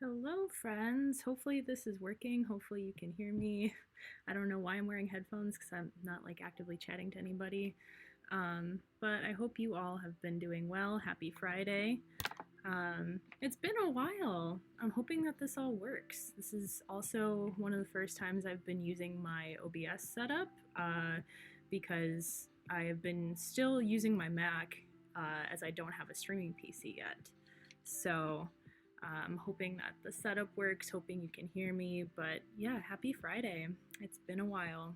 Hello, friends. Hopefully, this is working. Hopefully, you can hear me. I don't know why I'm wearing headphones because I'm not like actively chatting to anybody. But I hope you all have been doing well. Happy Friday. It's been a while. I'm hoping that this all works. This is also one of the first times I've been using my OBS setup because I have been still using my Mac as I don't have a streaming PC yet. So I'm hoping that the setup works, hoping you can hear me. But yeah, happy Friday. It's been a while.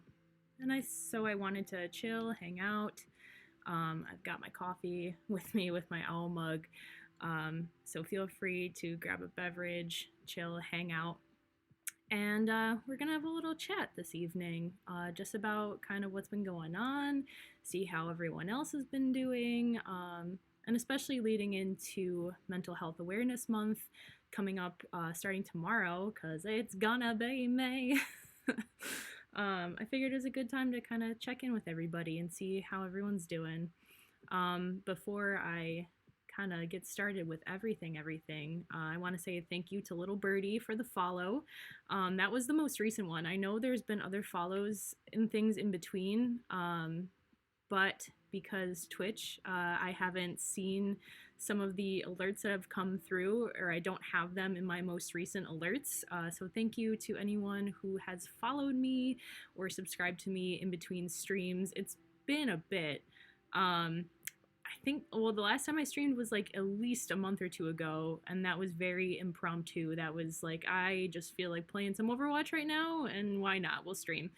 And I wanted to chill, hang out. I've got my coffee with me with my owl mug. So feel free to grab a beverage, chill, hang out. And we're going to have a little chat this evening just about kind of what's been going on, see how everyone else has been doing, and especially leading into Mental Health Awareness Month coming up starting tomorrow because it's gonna be May. I figured it was a good time to kind of check in with everybody and see how everyone's doing. Before I kind of get started with everything, I want to say thank you to Little Birdie for the follow. That was the most recent one. I know there's been other follows and things in between, but because Twitch, I haven't seen some of the alerts that have come through, or I don't have them in my most recent alerts. So thank you to anyone who has followed me or subscribed to me in between streams. It's been a bit. I think, well, the last time I streamed was like at least a month or two ago, and that was very impromptu. That was like, I just feel like playing some Overwatch right now, and why not? We'll stream.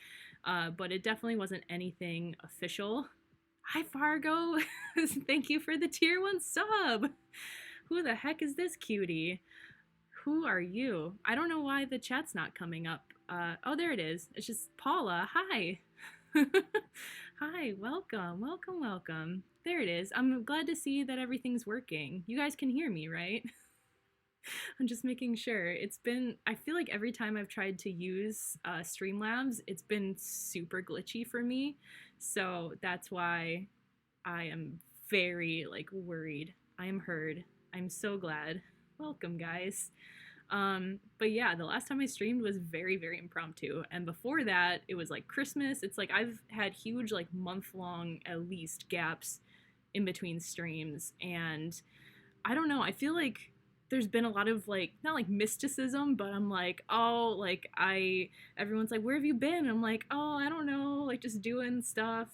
But it definitely wasn't anything official. Hi, Fargo. Thank you for the tier 1 sub. Who the heck is this cutie? Who are you? I don't know why the chat's not coming up. Oh, there it is. It's just Paula. Hi. Hi, welcome. There it is. I'm glad to see that everything's working. You guys can hear me, right? I'm just making sure. I feel like every time I've tried to use Streamlabs, it's been super glitchy for me. So that's why I am very worried. I am heard. I'm so glad. Welcome, guys. But yeah, the last time I streamed was very, very impromptu. And before that, it was like Christmas. It's like I've had huge, month-long, at least, gaps in between streams. And I don't know, I feel like there's been a lot of not mysticism, but I'm like, oh, everyone's like, where have you been? I'm like, oh, I don't know, just doing stuff.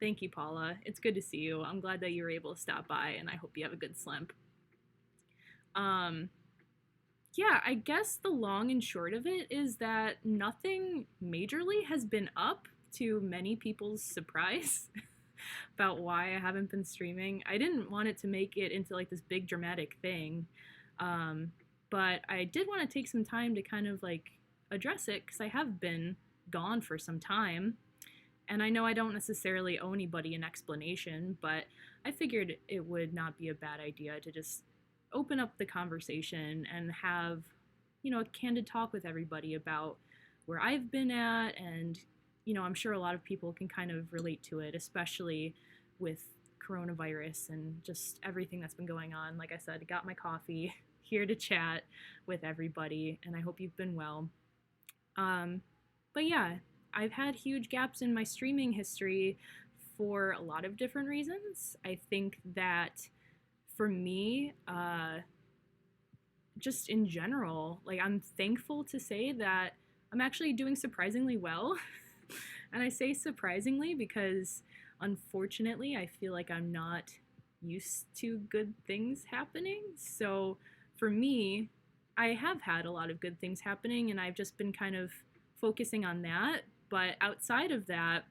Thank you, Paula. It's good to see you. I'm glad that you were able to stop by, and I hope you have a good slump. Yeah, I guess the long and short of it is that nothing majorly has been up, to many people's surprise, about why I haven't been streaming. I didn't want it to make it into this big dramatic thing, but I did want to take some time to kind of address it because I have been gone for some time. And I know I don't necessarily owe anybody an explanation, but I figured it would not be a bad idea to just open up the conversation and have, a candid talk with everybody about where I've been at. And, I'm sure a lot of people can kind of relate to it, especially with coronavirus and just everything that's been going on. Like I said, I got my coffee, here to chat with everybody, and I hope you've been well. But yeah, I've had huge gaps in my streaming history for a lot of different reasons. I think that for me, just in general, I'm thankful to say that I'm actually doing surprisingly well. And I say surprisingly because, unfortunately, I feel like I'm not used to good things happening. So for me, I have had a lot of good things happening, and I've just been kind of focusing on that. But outside of that,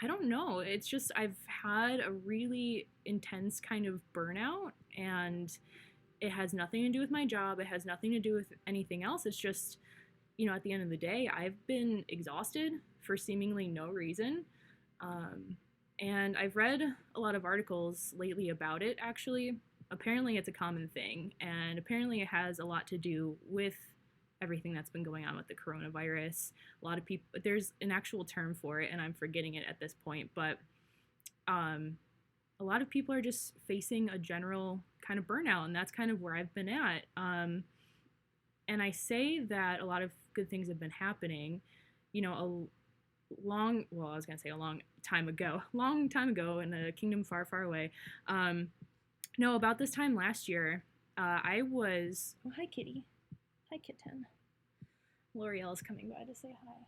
I don't know. It's just I've had a really intense kind of burnout, and it has nothing to do with my job. It has nothing to do with anything else. It's just, at the end of the day, I've been exhausted for seemingly no reason. And I've read a lot of articles lately about it, actually. Apparently, it's a common thing, and apparently, it has a lot to do with everything that's been going on with the coronavirus. A lot of people, there's an actual term for it, and I'm forgetting it at this point, but a lot of people are just facing a general kind of burnout, and that's kind of where I've been at. And I say that a lot of good things have been happening, you know, I was going to say long time ago in a kingdom far, far away. Um, no, about this time last year, oh, hi, kitty. Hi, kitten. L'Oreal's coming by to say hi.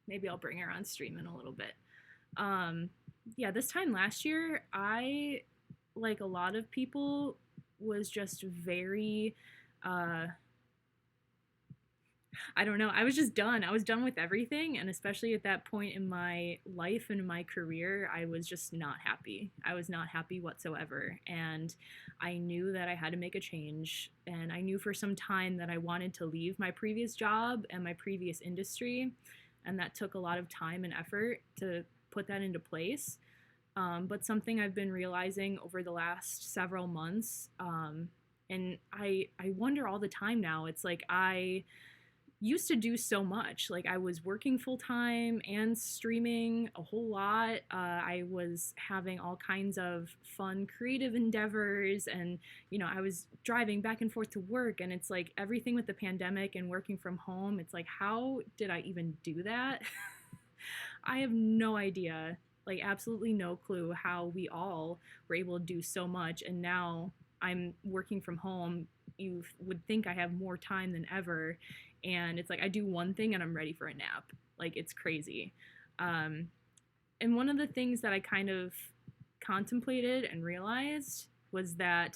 Maybe I'll bring her on stream in a little bit. Um, yeah, this time last year, I, like a lot of people, was just very, uh, I don't know. I was just done. I was done with everything. And especially at that point in my life and my career, I was just not happy. I was not happy whatsoever. And I knew that I had to make a change. And I knew for some time that I wanted to leave my previous job and my previous industry. And that took a lot of time and effort to put that into place. But something I've been realizing over the last several months, and I wonder all the time now, it's like I used to do so much. Like I was working full time and streaming a whole lot. I was having all kinds of fun creative endeavors, and I was driving back and forth to work. And it's like everything with the pandemic and working from home. It's like, how did I even do that? I have no idea. Like absolutely no clue how we all were able to do so much. And now I'm working from home. You would think I have more time than ever, and it's like I do one thing and I'm ready for a nap. Like it's crazy. Um, and one of the things that I kind of contemplated and realized was that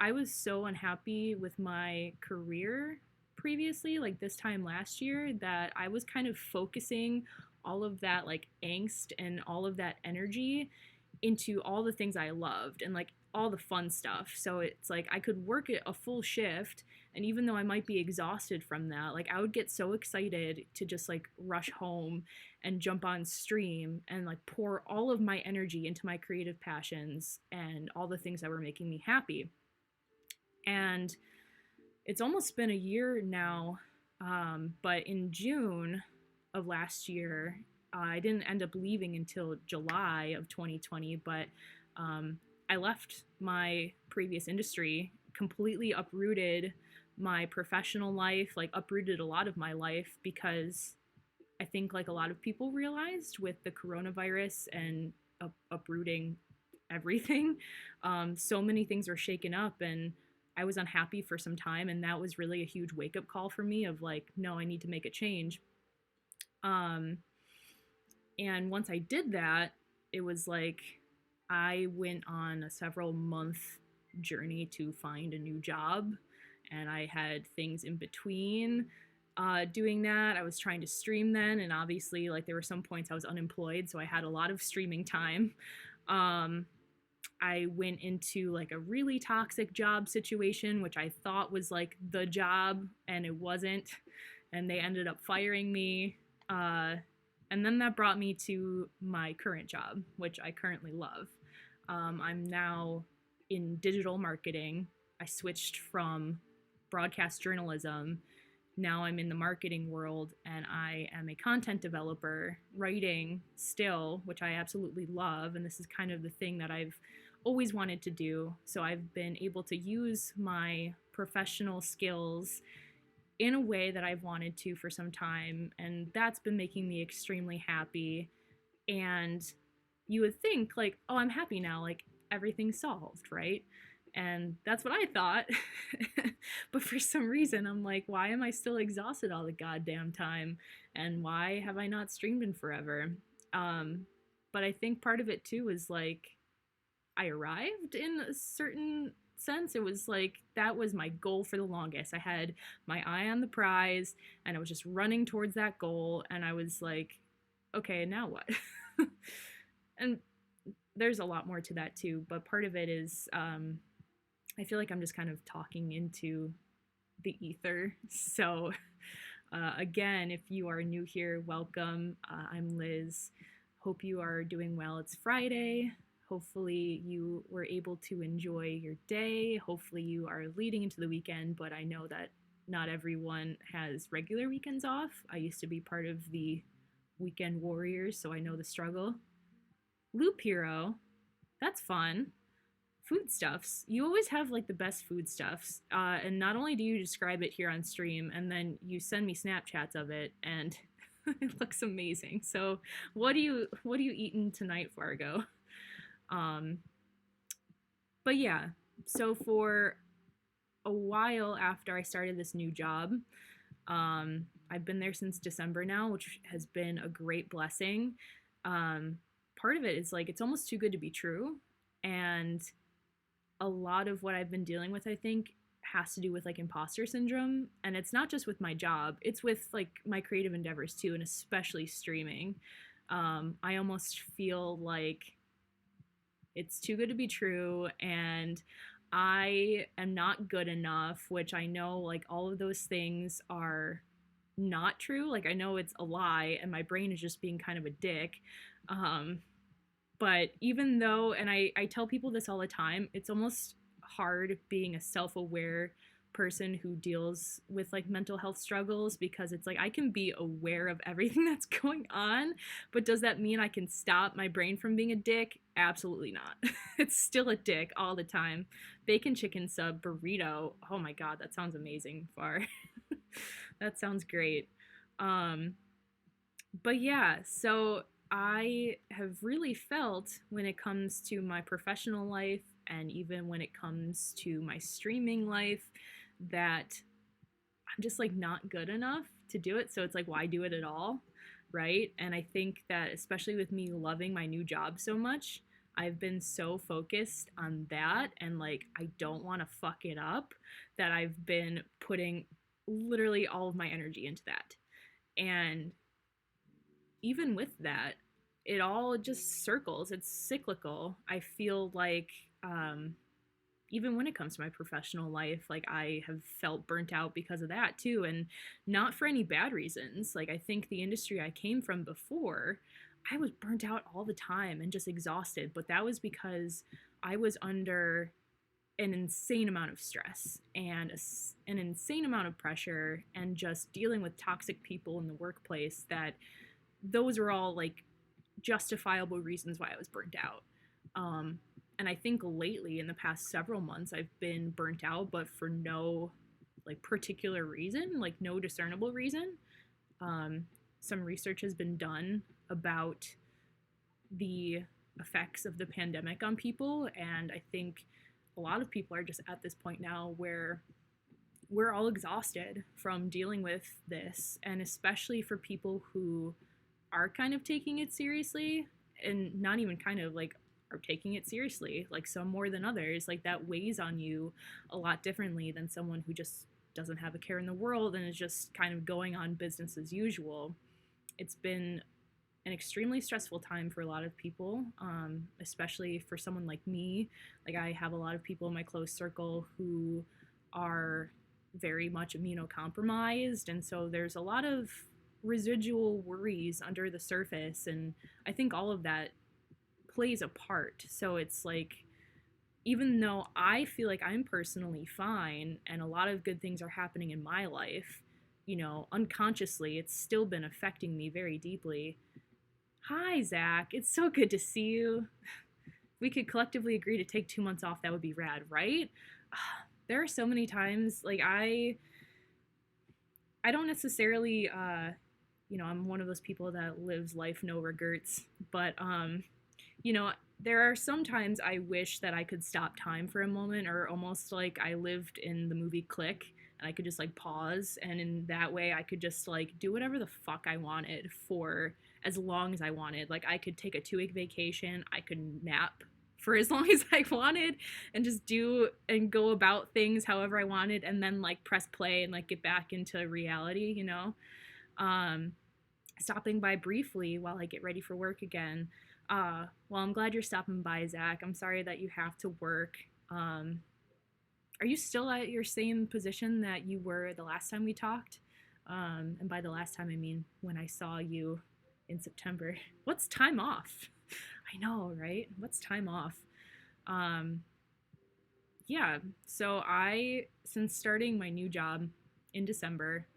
I was so unhappy with my career previously, like this time last year, that I was kind of focusing all of that like angst and all of that energy into all the things I loved and like all the fun stuff. So it's like I could work a full shift, and even though I might be exhausted from that, like I would get so excited to just like rush home and jump on stream and like pour all of my energy into my creative passions and all the things that were making me happy. And it's almost been a year now, but in June of last year, I didn't end up leaving until July of 2020, but I left my previous industry, completely uprooted my professional life, like uprooted a lot of my life, because I think like a lot of people realized with the coronavirus and uprooting everything, so many things were shaken up, and I was unhappy for some time, and that was really a huge wake up call for me of like, no, I need to make a change. And once I did that, it was like I went on a several month journey to find a new job, and I had things in between doing that. I was trying to stream then, and obviously, like, there were some points I was unemployed, so I had a lot of streaming time. I went into like a really toxic job situation, which I thought was like the job, and it wasn't. And they ended up firing me. And then that brought me to my current job, which I currently love. I'm now in digital marketing. I switched from broadcast journalism. Now I'm in the marketing world, and I am a content developer, writing still, which I absolutely love. And this is kind of the thing that I've always wanted to do. So I've been able to use my professional skills in a way that I've wanted to for some time, and that's been making me extremely happy. And you would think like, oh, I'm happy now, like everything's solved, right? And that's what I thought. But for some reason, I'm like, why am I still exhausted all the goddamn time? And why have I not streamed in forever? But I think part of it too is like, I arrived in a certain sense. It was like that was my goal for the longest. I had my eye on the prize, and I was just running towards that goal, and I was like, okay, now what? And there's a lot more to that too, but part of it is I feel like I'm just kind of talking into the ether. So again, if you are new here, welcome. I'm Liz. Hope you are doing well. It's Friday. Hopefully you were able to enjoy your day. Hopefully you are leading into the weekend, but I know that not everyone has regular weekends off. I used to be part of the weekend warriors, so I know the struggle. Loop Hero, that's fun. foodstuffs. You always have like the best foodstuffs, and not only do you describe it here on stream, and then you send me Snapchats of it, and it looks amazing. So, what are you eating tonight, Fargo? Um, but yeah, so for a while after I started this new job, I've been there since December now, which has been a great blessing. Um, Part of it is like it's almost too good to be true, and a lot of what I've been dealing with, I think, has to do with like imposter syndrome. And it's not just with my job, it's with like my creative endeavors too, and especially streaming. I almost feel like it's too good to be true, and I am not good enough, which I know like all of those things are not true. Like I know it's a lie, and my brain is just being kind of a dick. Um, but even though, and I tell people this all the time, it's almost hard being a self aware person who deals with like mental health struggles, because it's like I can be aware of everything that's going on, but does that mean I can stop my brain from being a dick? Absolutely not. It's still a dick all the time. Bacon chicken sub burrito. Oh my god, that sounds amazing, Far. That sounds great. Um, but yeah, so I have really felt when it comes to my professional life and even when it comes to my streaming life that I'm just like not good enough to do it. So it's like, why do it at all? Right. And I think that especially with me loving my new job so much, I've been so focused on that and like I don't want to fuck it up that I've been putting literally all of my energy into that. And even with that, it all just circles. It's cyclical. I feel like even when it comes to my professional life, like I have felt burnt out because of that too, and not for any bad reasons. Like I think the industry I came from before, I was burnt out all the time and just exhausted, but that was because I was under an insane amount of stress and an insane amount of pressure and just dealing with toxic people in the workplace, that those were all like justifiable reasons why I was burnt out. And I think lately in the past several months I've been burnt out, but for no like particular reason, like no discernible reason. Um, some research has been done about the effects of the pandemic on people, and I think a lot of people are just at this point now where we're all exhausted from dealing with this, and especially for people who are kind of taking it seriously, and not even kind of like are taking it seriously, like some more than others, like that weighs on you a lot differently than someone who just doesn't have a care in the world and is just kind of going on business as usual. It's been an extremely stressful time for a lot of people, especially for someone like me. Like I have a lot of people in my close circle who are very much immunocompromised, and so there's a lot of residual worries under the surface, and I think all of that plays a part. So it's like, even though I feel like I'm personally fine and a lot of good things are happening in my life, unconsciously it's still been affecting me very deeply. Hi, Zach. It's so good to see you. We could collectively agree to take 2 months off. That would be rad, right? There are so many times, like, I don't necessarily, I'm one of those people that lives life no regrets, but, there are some times I wish that I could stop time for a moment, or almost like I lived in the movie Click, and I could just like pause, and in that way I could just like do whatever the fuck I wanted for as long as I wanted. Like I could take a 2-week vacation, I could nap for as long as I wanted, and just do and go about things however I wanted, and then like press play and like get back into reality. Um, Stopping by briefly while I get ready for work again. Well, I'm glad you're stopping by, Zach. I'm sorry that you have to work. Are you still at your same position that you were the last time we talked? And by the last time, I mean when I saw you in September. What's time off? I know, right? What's time off? Um, yeah, so since starting my new job in December,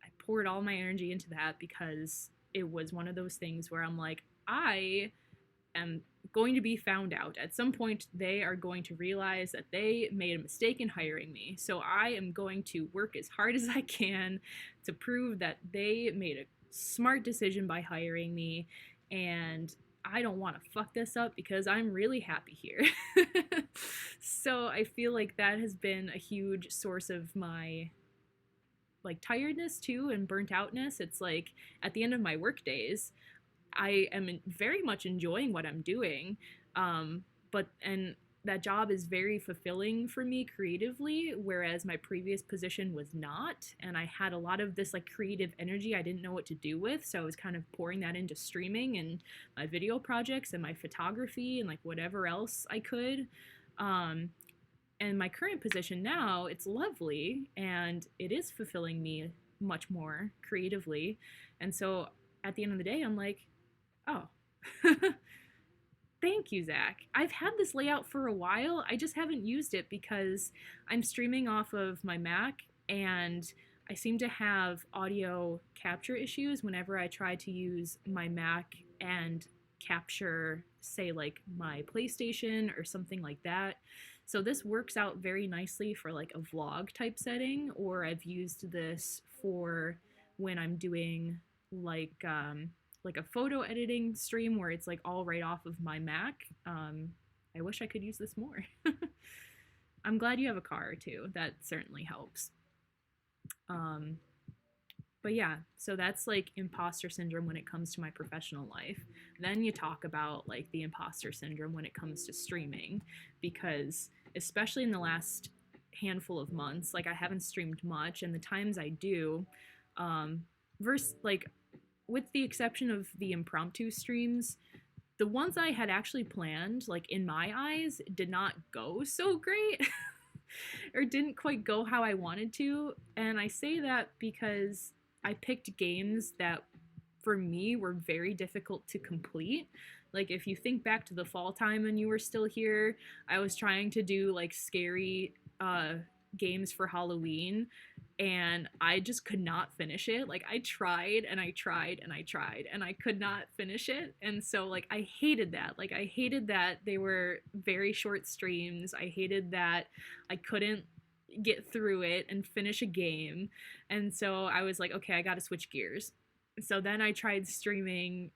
I poured all my energy into that because it was one of those things where I'm like, I am going to be found out. At some point, they are going to realize that they made a mistake in hiring me. So I am going to work as hard as I can to prove that they made a smart decision by hiring me. And I don't want to fuck this up because I'm really happy here. So I feel like that has been a huge source of my like tiredness too and burnt outness. It's like at the end of my work days, I am very much enjoying what I'm doing. But and that job is very fulfilling for me creatively, whereas my previous position was not. And I had a lot of this like creative energy I didn't know what to do with. So I was kind of pouring that into streaming and my video projects and my photography and like whatever else I could. Um, and my current position now, it's lovely and it is fulfilling me much more creatively. And so at the end of the day, I'm like, oh, thank you, Zach. I've had this layout for a while. I just haven't used it because I'm streaming off of my Mac and I seem to have audio capture issues whenever I try to use my Mac and capture, say, like my PlayStation or something like that. So this works out very nicely for like a vlog type setting, or I've used this for when I'm doing like a photo editing stream where it's like all right off of my Mac. I wish I could use this more. I'm glad you have a car too. That certainly helps. Um, but yeah, so that's like imposter syndrome when it comes to my professional life. Then you talk about like the imposter syndrome when it comes to streaming, because especially in the last handful of months, like I haven't streamed much, and the times I do, versus like with the exception of the impromptu streams, the ones I had actually planned, like in my eyes, did not go so great or didn't quite go how I wanted to. And I say that because I picked games that for me were very difficult to complete. Like if you think back to the fall time and you were still here, I was trying to do like scary games for Halloween and I just could not finish it. Like I tried and I tried and I tried and I could not finish it. And so like I hated that. Like I hated that they were very short streams. I hated that I couldn't get through it and finish a game. And so I was like, okay, I got to switch gears. So then I tried streaming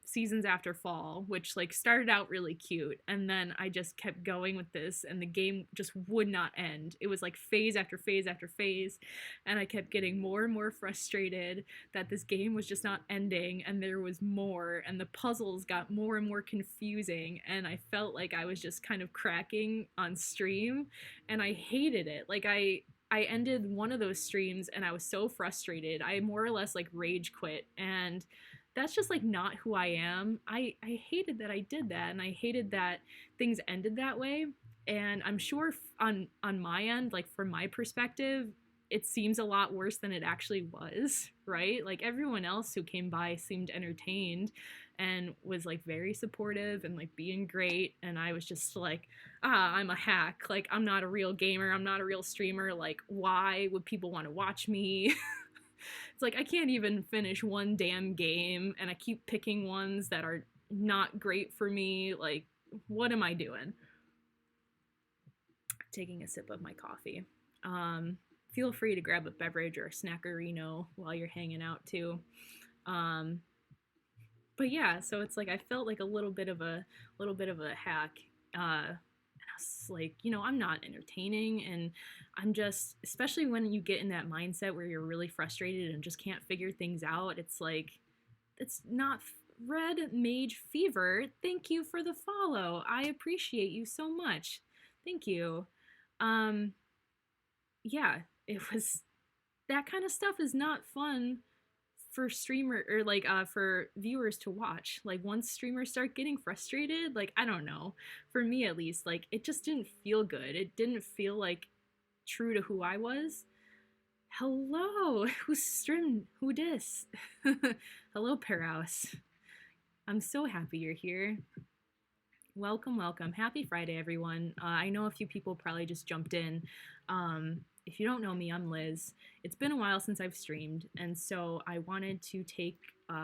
Seasons After Fall, which like started out really cute, and then I just kept going with this and the game just would not end. It was like phase after phase after phase, and I kept getting more and more frustrated that this game was just not ending and there was more, and the puzzles got more and more confusing, and I felt like I was just kind of cracking on stream, and I hated it. Like I ended one of those streams and I was so frustrated. I more or less like rage quit, and that's just like not who I am. I hated that I did that, and I hated that things ended that way. And I'm sure on my end, like from my perspective, it seems a lot worse than it actually was, right? Like everyone else who came by seemed entertained and was like very supportive and like being great, and I was just like, I'm a hack. Like I'm not a real gamer, I'm not a real streamer. Like why would people want to watch me? It's like I can't even finish one damn game and I keep picking ones that are not great for me. Like what am I doing? Taking a sip of my coffee. Feel free to grab a beverage or a snackerino while you're hanging out too. But yeah, so it's like I felt like a little bit of a hack. And I was like, I'm not entertaining, and I'm just, especially when you get in that mindset where you're really frustrated and just can't figure things out. It's like, it's not Red Mage Fever. Thank you for the follow. I appreciate you so much. Thank you. Yeah, it was, that kind of stuff is not fun for streamer or like for viewers to watch. Like once streamers start getting frustrated, like I don't know, for me at least, like it just didn't feel good. It didn't feel like true to who I was. Hello, who's stream? Who dis? Hello, Paraus. I'm so happy you're here. Welcome, welcome. Happy Friday, everyone. I know a few people probably just jumped in. if you don't know me, I'm Liz. It's been a while since I've streamed, and so I wanted to take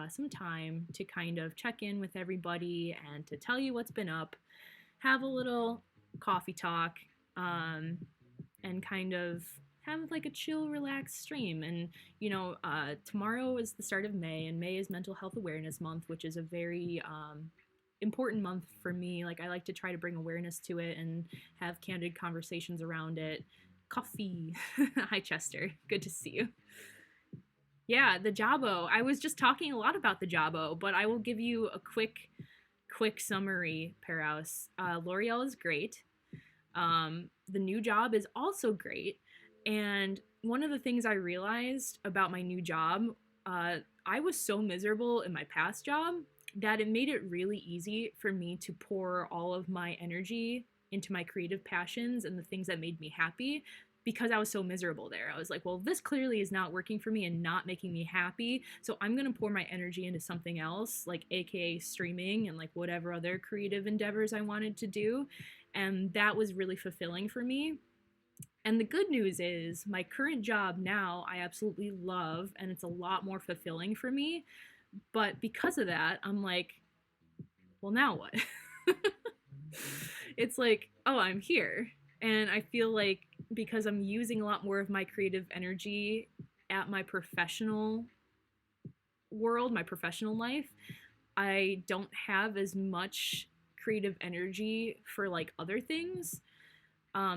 some time to kind of check in with everybody and to tell you what's been up, have a little coffee talk, um, and kind of have like a chill, relaxed stream. And tomorrow is the start of May, and May is Mental Health Awareness Month, which is a very important month for me. Like, I like to try to bring awareness to it and have candid conversations around it. Coffee. Hi, Chester. Good to see you. Yeah, the Jabo. I was just talking a lot about the Jabo, but I will give you a quick summary, Paraus. L'Oreal is great. The new job is also great. And one of the things I realized about my new job, I was so miserable in my past job that it made it really easy for me to pour all of my energy into my creative passions and the things that made me happy, because I was so miserable there. I was like, well, this clearly is not working for me and not making me happy. So I'm going to pour my energy into something else, like AKA streaming and like whatever other creative endeavors I wanted to do. And that was really fulfilling for me. And the good news is my current job now I absolutely love, and it's a lot more fulfilling for me. But because of that, I'm like, well, now what? It's like, oh, I'm here. And I feel like because I'm using a lot more of my creative energy at my professional world, my professional life, I don't have as much creative energy for like other things.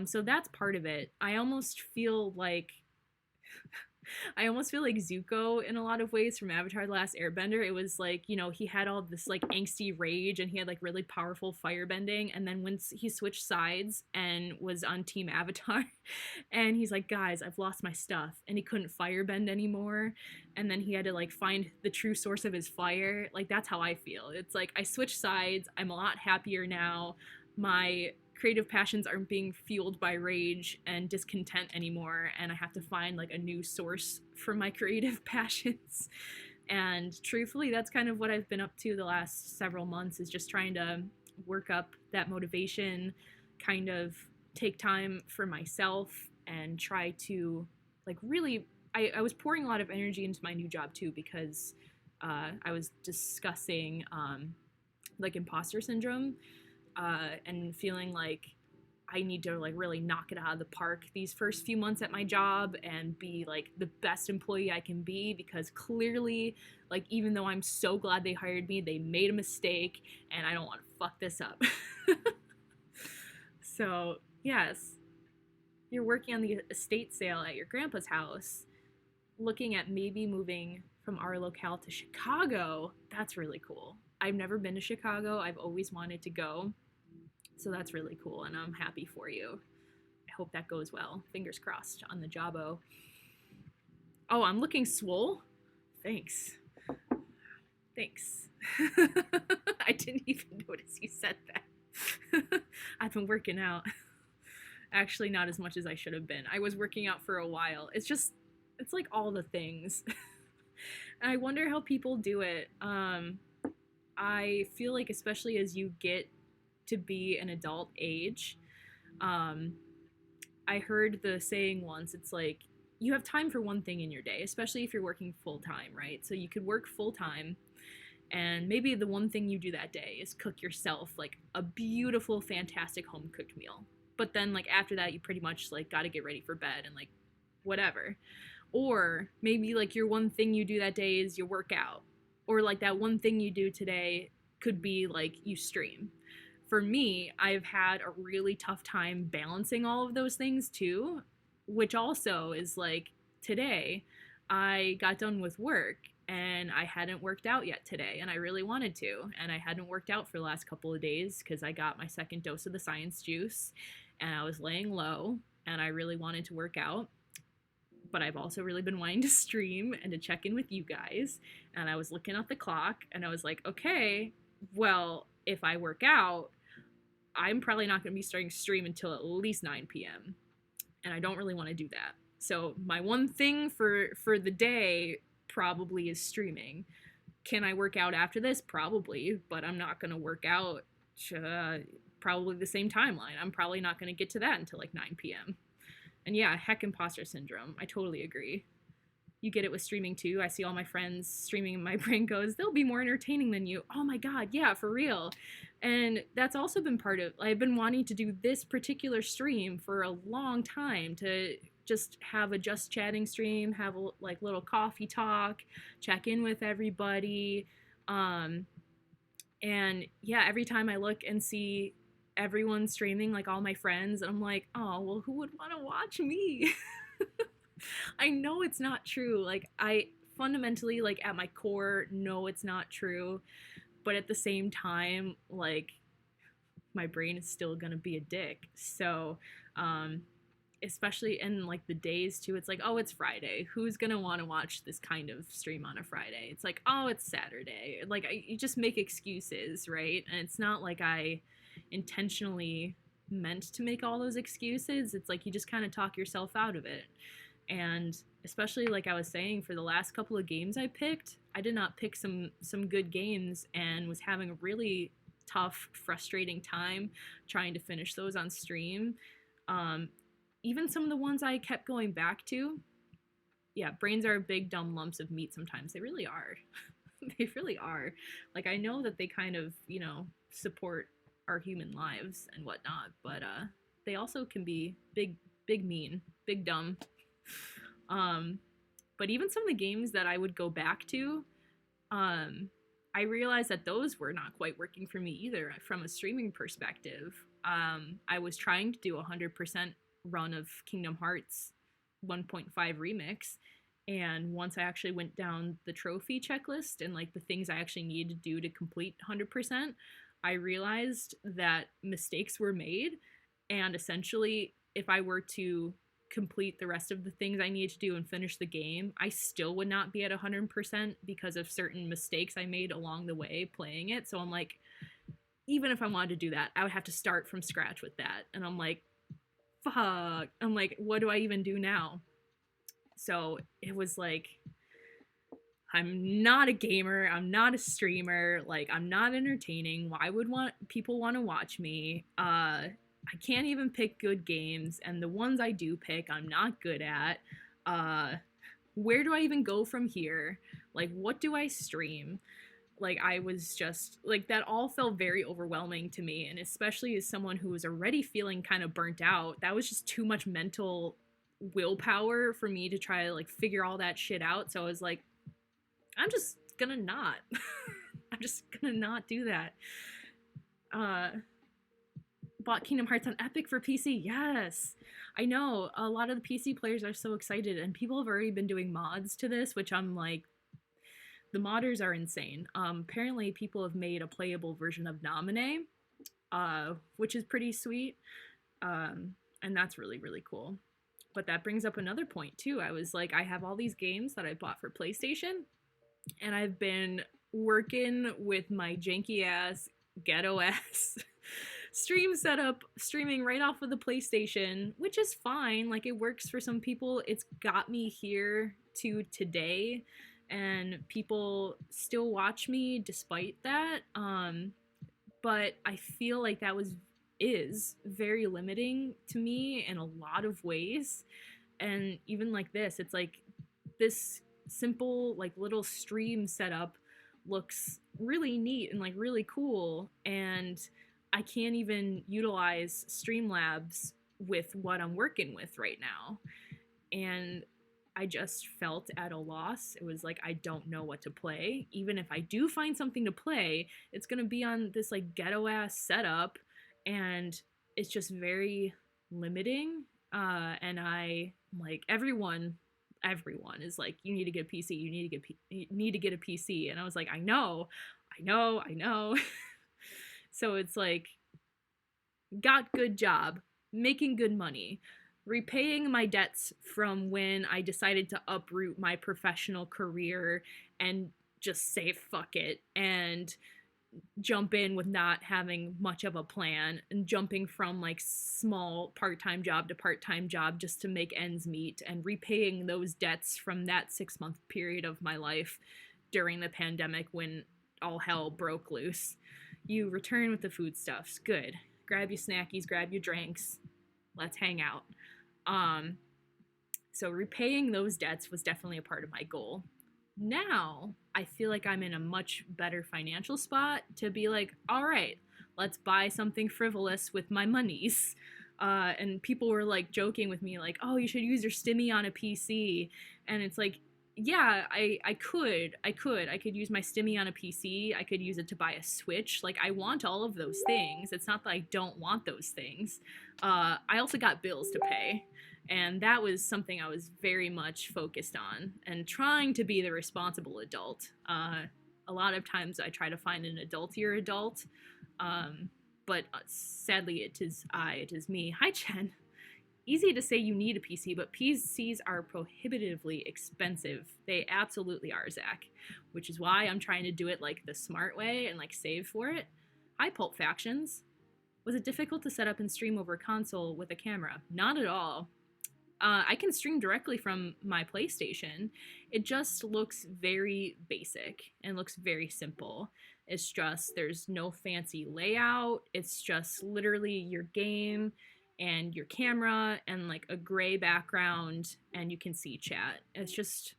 So that's part of it. I almost feel like Zuko in a lot of ways from Avatar: The Last Airbender. It was like, he had all this like angsty rage and he had like really powerful firebending. And then once he switched sides and was on Team Avatar, and he's like, guys, I've lost my stuff. And he couldn't firebend anymore. And then he had to like find the true source of his fire. Like, that's how I feel. It's like I switched sides. I'm a lot happier now. My creative passions aren't being fueled by rage and discontent anymore, and I have to find like a new source for my creative passions. And truthfully, that's kind of what I've been up to the last several months, is just trying to work up that motivation, kind of take time for myself, and try to like really I was pouring a lot of energy into my new job too, because I was discussing like imposter syndrome, and feeling like I need to like really knock it out of the park these first few months at my job and be like the best employee I can be, because clearly, like, even though I'm so glad they hired me, they made a mistake and I don't want to fuck this up. So yes, you're working on the estate sale at your grandpa's house, looking at maybe moving from our locale to Chicago. That's really cool. I've never been to Chicago. I've always wanted to go. So that's really cool, and I'm happy for you. I hope that goes well. Fingers crossed on the Jabo. Oh, I'm looking swole? Thanks. Thanks. I didn't even notice you said that. I've been working out. Actually, not as much as I should have been. I was working out for a while. It's like all the things. And I wonder how people do it. I feel like, especially as you get to be an adult age, I heard the saying once, it's like, you have time for one thing in your day, especially if you're working full-time, right? So you could work full-time, and maybe the one thing you do that day is cook yourself like a beautiful, fantastic home-cooked meal. But then like after that, you pretty much like got to get ready for bed and like whatever. Or maybe like your one thing you do that day is you work out. Or like that one thing you do today could be like you stream. For me, I've had a really tough time balancing all of those things too, which also is like, today I got done with work and I hadn't worked out yet today, and I really wanted to, and I hadn't worked out for the last couple of days because I got my second dose of the science juice and I was laying low and I really wanted to work out. But I've also really been wanting to stream and to check in with you guys. And I was looking at the clock and I was like, okay, well, if I work out, I'm probably not going to be starting stream until at least 9 p.m. And I don't really want to do that. So my one thing for the day probably is streaming. Can I work out after this? Probably, but I'm not going to work out probably the same timeline. I'm probably not going to get to that until like 9 p.m. And yeah, heck, imposter syndrome. I totally agree. You get it with streaming too. I see all my friends streaming and my brain goes, they'll be more entertaining than you. Oh my God, yeah, for real. And that's also been part of, I've been wanting to do this particular stream for a long time, to just have a just chatting stream, have a like little coffee talk, check in with everybody. Um, and yeah, every time I look and see everyone streaming, like all my friends, I'm like, oh, well, who would want to watch me? I know it's not true. Like, I fundamentally, like, at my core, know it's not true. But at the same time, like, my brain is still gonna be a dick. So, um, especially in like the days too, it's like, oh, it's Friday. Who's gonna want to watch this kind of stream on a Friday? It's like, oh, it's Saturday. Like, you just make excuses, right? And it's not like I intentionally meant to make all those excuses. It's like you just kind of talk yourself out of it. And especially like I was saying, for the last couple of games I picked, I did not pick some good games and was having a really tough, frustrating time trying to finish those on stream. Um, Even some of the ones I kept going back to, yeah, brains are big dumb lumps of meat sometimes. They really are. They really are. Like, I know that they kind of, support our human lives and whatnot, but they also can be big mean, big dumb. Um, but even some of the games that I would go back to, um, I realized that those were not quite working for me either from a streaming perspective. I was trying to do 100% run of Kingdom Hearts 1.5 Remix, and once I actually went down the trophy checklist and like the things I actually needed to do to complete 100%, I realized that mistakes were made, and essentially if I were to complete the rest of the things I needed to do and finish the game, I still would not be at 100% because of certain mistakes I made along the way playing it. So I'm like, even if I wanted to do that, I would have to start from scratch with that. And I'm like, fuck. I'm like, what do I even do now? So it was like, I'm not a gamer, I'm not a streamer, like, I'm not entertaining. Why would people want to watch me? I can't even pick good games, and the ones I do pick, I'm not good at. Uh, where do I even go from here? Like, what do I stream? Like, I was just like, that all felt very overwhelming to me, and especially as someone who was already feeling kind of burnt out, that was just too much mental willpower for me to try to like figure all that shit out. So I was like, I'm just gonna not. I'm just gonna not do that. Uh, Bought Kingdom Hearts on Epic for PC. Yes. I know a lot of the PC players are so excited, and people have already been doing mods to this, which I'm like, the modders are insane. Apparently people have made a playable version of Nominee, which is pretty sweet. And that's really, really cool. But that brings up another point too. I was like, I have all these games that I bought for PlayStation, and I've been working with my janky ass, ghetto ass stream setup, streaming right off of the PlayStation, which is fine. Like, it works for some people. It's got me here to today, and people still watch me despite that. But I feel like that is very limiting to me in a lot of ways. And even like this, it's like this simple like little stream setup looks really neat and like really cool, and I can't even utilize Streamlabs with what I'm working with right now. And I just felt at a loss. It was like, I don't know what to play. Even if I do find something to play, it's gonna be on this like ghetto ass setup, and it's just very limiting. And I like, everyone is like, you need to get a PC, you need to get a PC, and I was like, I know. So it's like, got good job, making good money, repaying my debts from when I decided to uproot my professional career and just say fuck it and jump in with not having much of a plan, and jumping from like small part-time job to part-time job just to make ends meet, and repaying those debts from that 6-month period of my life during the pandemic when all hell broke loose. You return with the foodstuffs. Good. Grab your snackies, grab your drinks. Let's hang out. Um, so repaying those debts was definitely a part of my goal. Now I feel like I'm in a much better financial spot to be like, all right, let's buy something frivolous with my monies. And people were like joking with me, like, oh, you should use your stimmy on a PC. And it's like, yeah, I could use my stimmy on a PC. I could use it to buy a Switch. Like, I want all of those things. It's not that I don't want those things. I also got bills to pay. And that was something I was very much focused on and trying to be the responsible adult. A lot of times I try to find an adultier adult, um, but sadly it is me. Hi, Jen. Easy to say you need a PC, but PCs are prohibitively expensive. They absolutely are, Zach, which is why I'm trying to do it like the smart way and like save for it. Hi, Pulp Factions. Was it difficult to set up and stream over console with a camera? Not at all. I can stream directly from my PlayStation. It just looks very basic and looks very simple. It's just, there's no fancy layout. It's just literally your game and your camera and like a gray background, and you can see chat. It's just,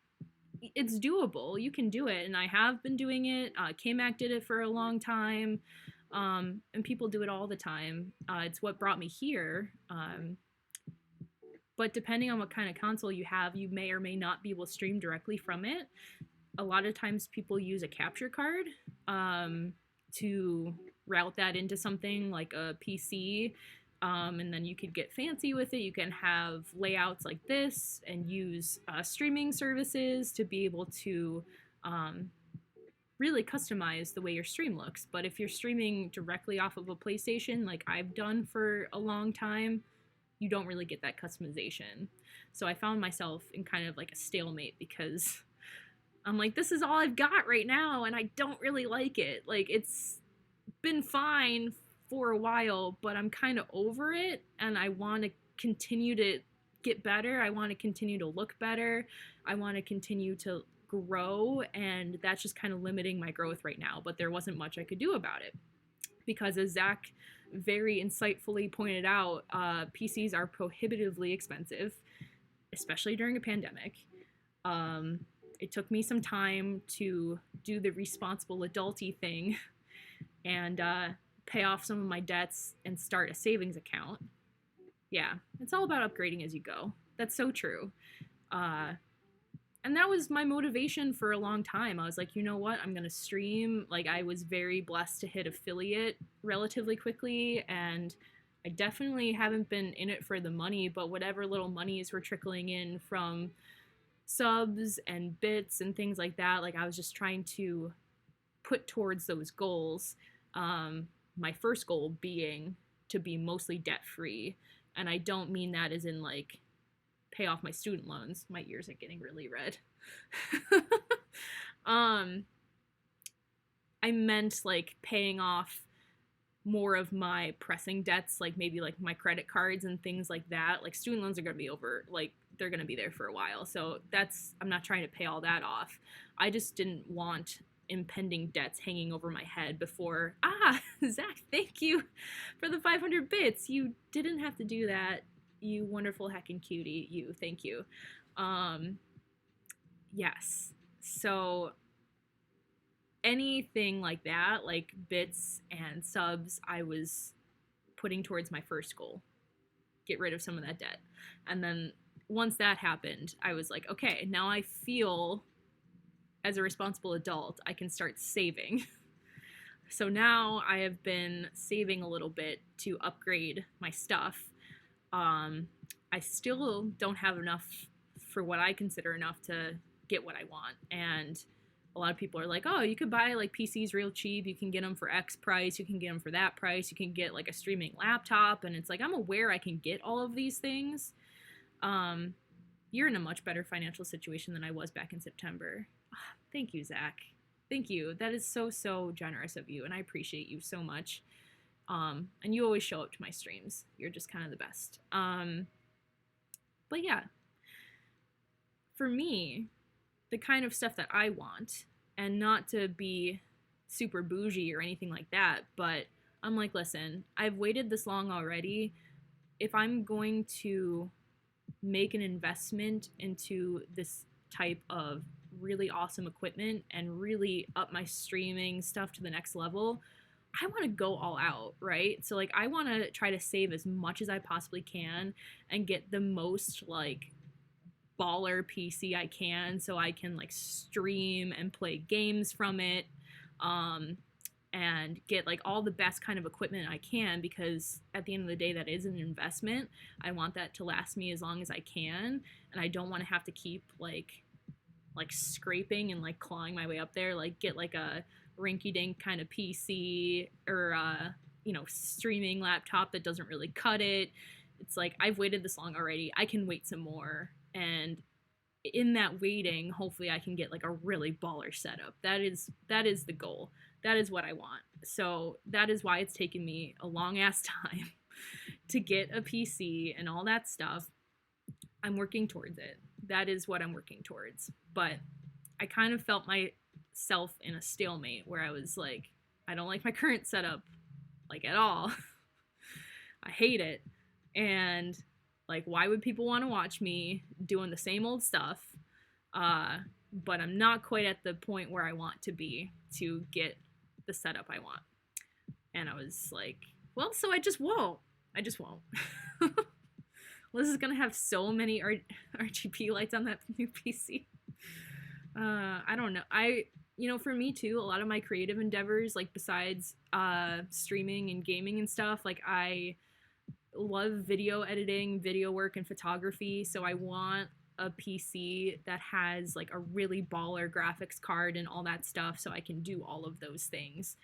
it's doable. You can do it, and I have been doing it. KMac did it for a long time, and people do it all the time. It's what brought me here. But depending on what kind of console you have, you may or may not be able to stream directly from it. A lot of times people use a capture card to route that into something like a PC. And then you could get fancy with it. You can have layouts like this and use streaming services to be able to really customize the way your stream looks. But if you're streaming directly off of a PlayStation, like I've done for a long time, you don't really get that customization. So I found myself in kind of like a stalemate because I'm like, this is all I've got right now, and I don't really like it. Like, it's been fine for a while, but I'm kind of over it, and I want to continue to get better. I want to continue to look better. I want to continue to grow, and that's just kind of limiting my growth right now. But there wasn't much I could do about it because, as Zach very insightfully pointed out, PCs are prohibitively expensive, especially during a pandemic. It took me some time to do the responsible adulty thing and pay off some of my debts and start a savings account. Yeah, it's all about upgrading as you go. That's so true. And that was my motivation for a long time. I was like, you know what? I'm going to stream. Like, I was very blessed to hit affiliate relatively quickly, and I definitely haven't been in it for the money, but whatever little monies were trickling in from subs and bits and things like that, like I was just trying to put towards those goals. My first goal being to be mostly debt free. And I don't mean that as in like pay off my student loans. My ears are getting really red. I meant like paying off more of my pressing debts, like maybe like my credit cards and things like that. Like student loans are going to be over, like they're going to be there for a while. So that's, I'm not trying to pay all that off. I just didn't want impending debts hanging over my head before. Zach, thank you for the 500 bits. You didn't have to do that. You wonderful heckin' cutie. You, thank you. Yes. So anything like that, like bits and subs, I was putting towards my first goal. Get rid of some of that debt. And then once that happened, I was like, okay, now I feel as a responsible adult, I can start saving. So now I have been saving a little bit to upgrade my stuff. I still don't have enough for what I consider enough to get what I want. And a lot of people are like, oh, you could buy like PCs real cheap. You can get them for X price. You can get them for that price. You can get like a streaming laptop. And it's like, I'm aware I can get all of these things. You're in a much better financial situation than I was back in September. Thank you, Zach. Thank you. That is so, so generous of you. And I appreciate you so much. And you always show up to my streams. You're just kind of the best. But yeah, for me, the kind of stuff that I want, and not to be super bougie or anything like that, but I'm like, listen, I've waited this long already. If I'm going to make an investment into this type of really awesome equipment and really up my streaming stuff to the next level, I want to go all out, right? So like I want to try to save as much as I possibly can and get the most like baller PC I can so I can like stream and play games from it. Um and get like all the best kind of equipment I can, because at the end of the day that is an investment. I want that to last me as long as I can, and I don't want to have to keep like scraping and like clawing my way up there, like get like a rinky dink kind of PC or streaming laptop that doesn't really cut it. It's like I've waited this long already. I can wait some more, and in that waiting, hopefully I can get like a really baller setup. That is the goal. That is what I want. So that is why it's taken me a long ass time to get a PC and all that stuff. I'm working towards it. That is what I'm working towards. But I kind of felt myself in a stalemate where I was like, I don't like my current setup like at all. I hate it. And like, why would people want to watch me doing the same old stuff? But I'm not quite at the point where I want to be to get the setup I want. And I was like, well, so I just won't. I just won't. Liz is gonna have so many RGB lights on that new PC. I don't know. For me too, a lot of my creative endeavors, like besides streaming and gaming and stuff, like I love video editing, video work, and photography. So I want a PC that has like a really baller graphics card and all that stuff so I can do all of those things.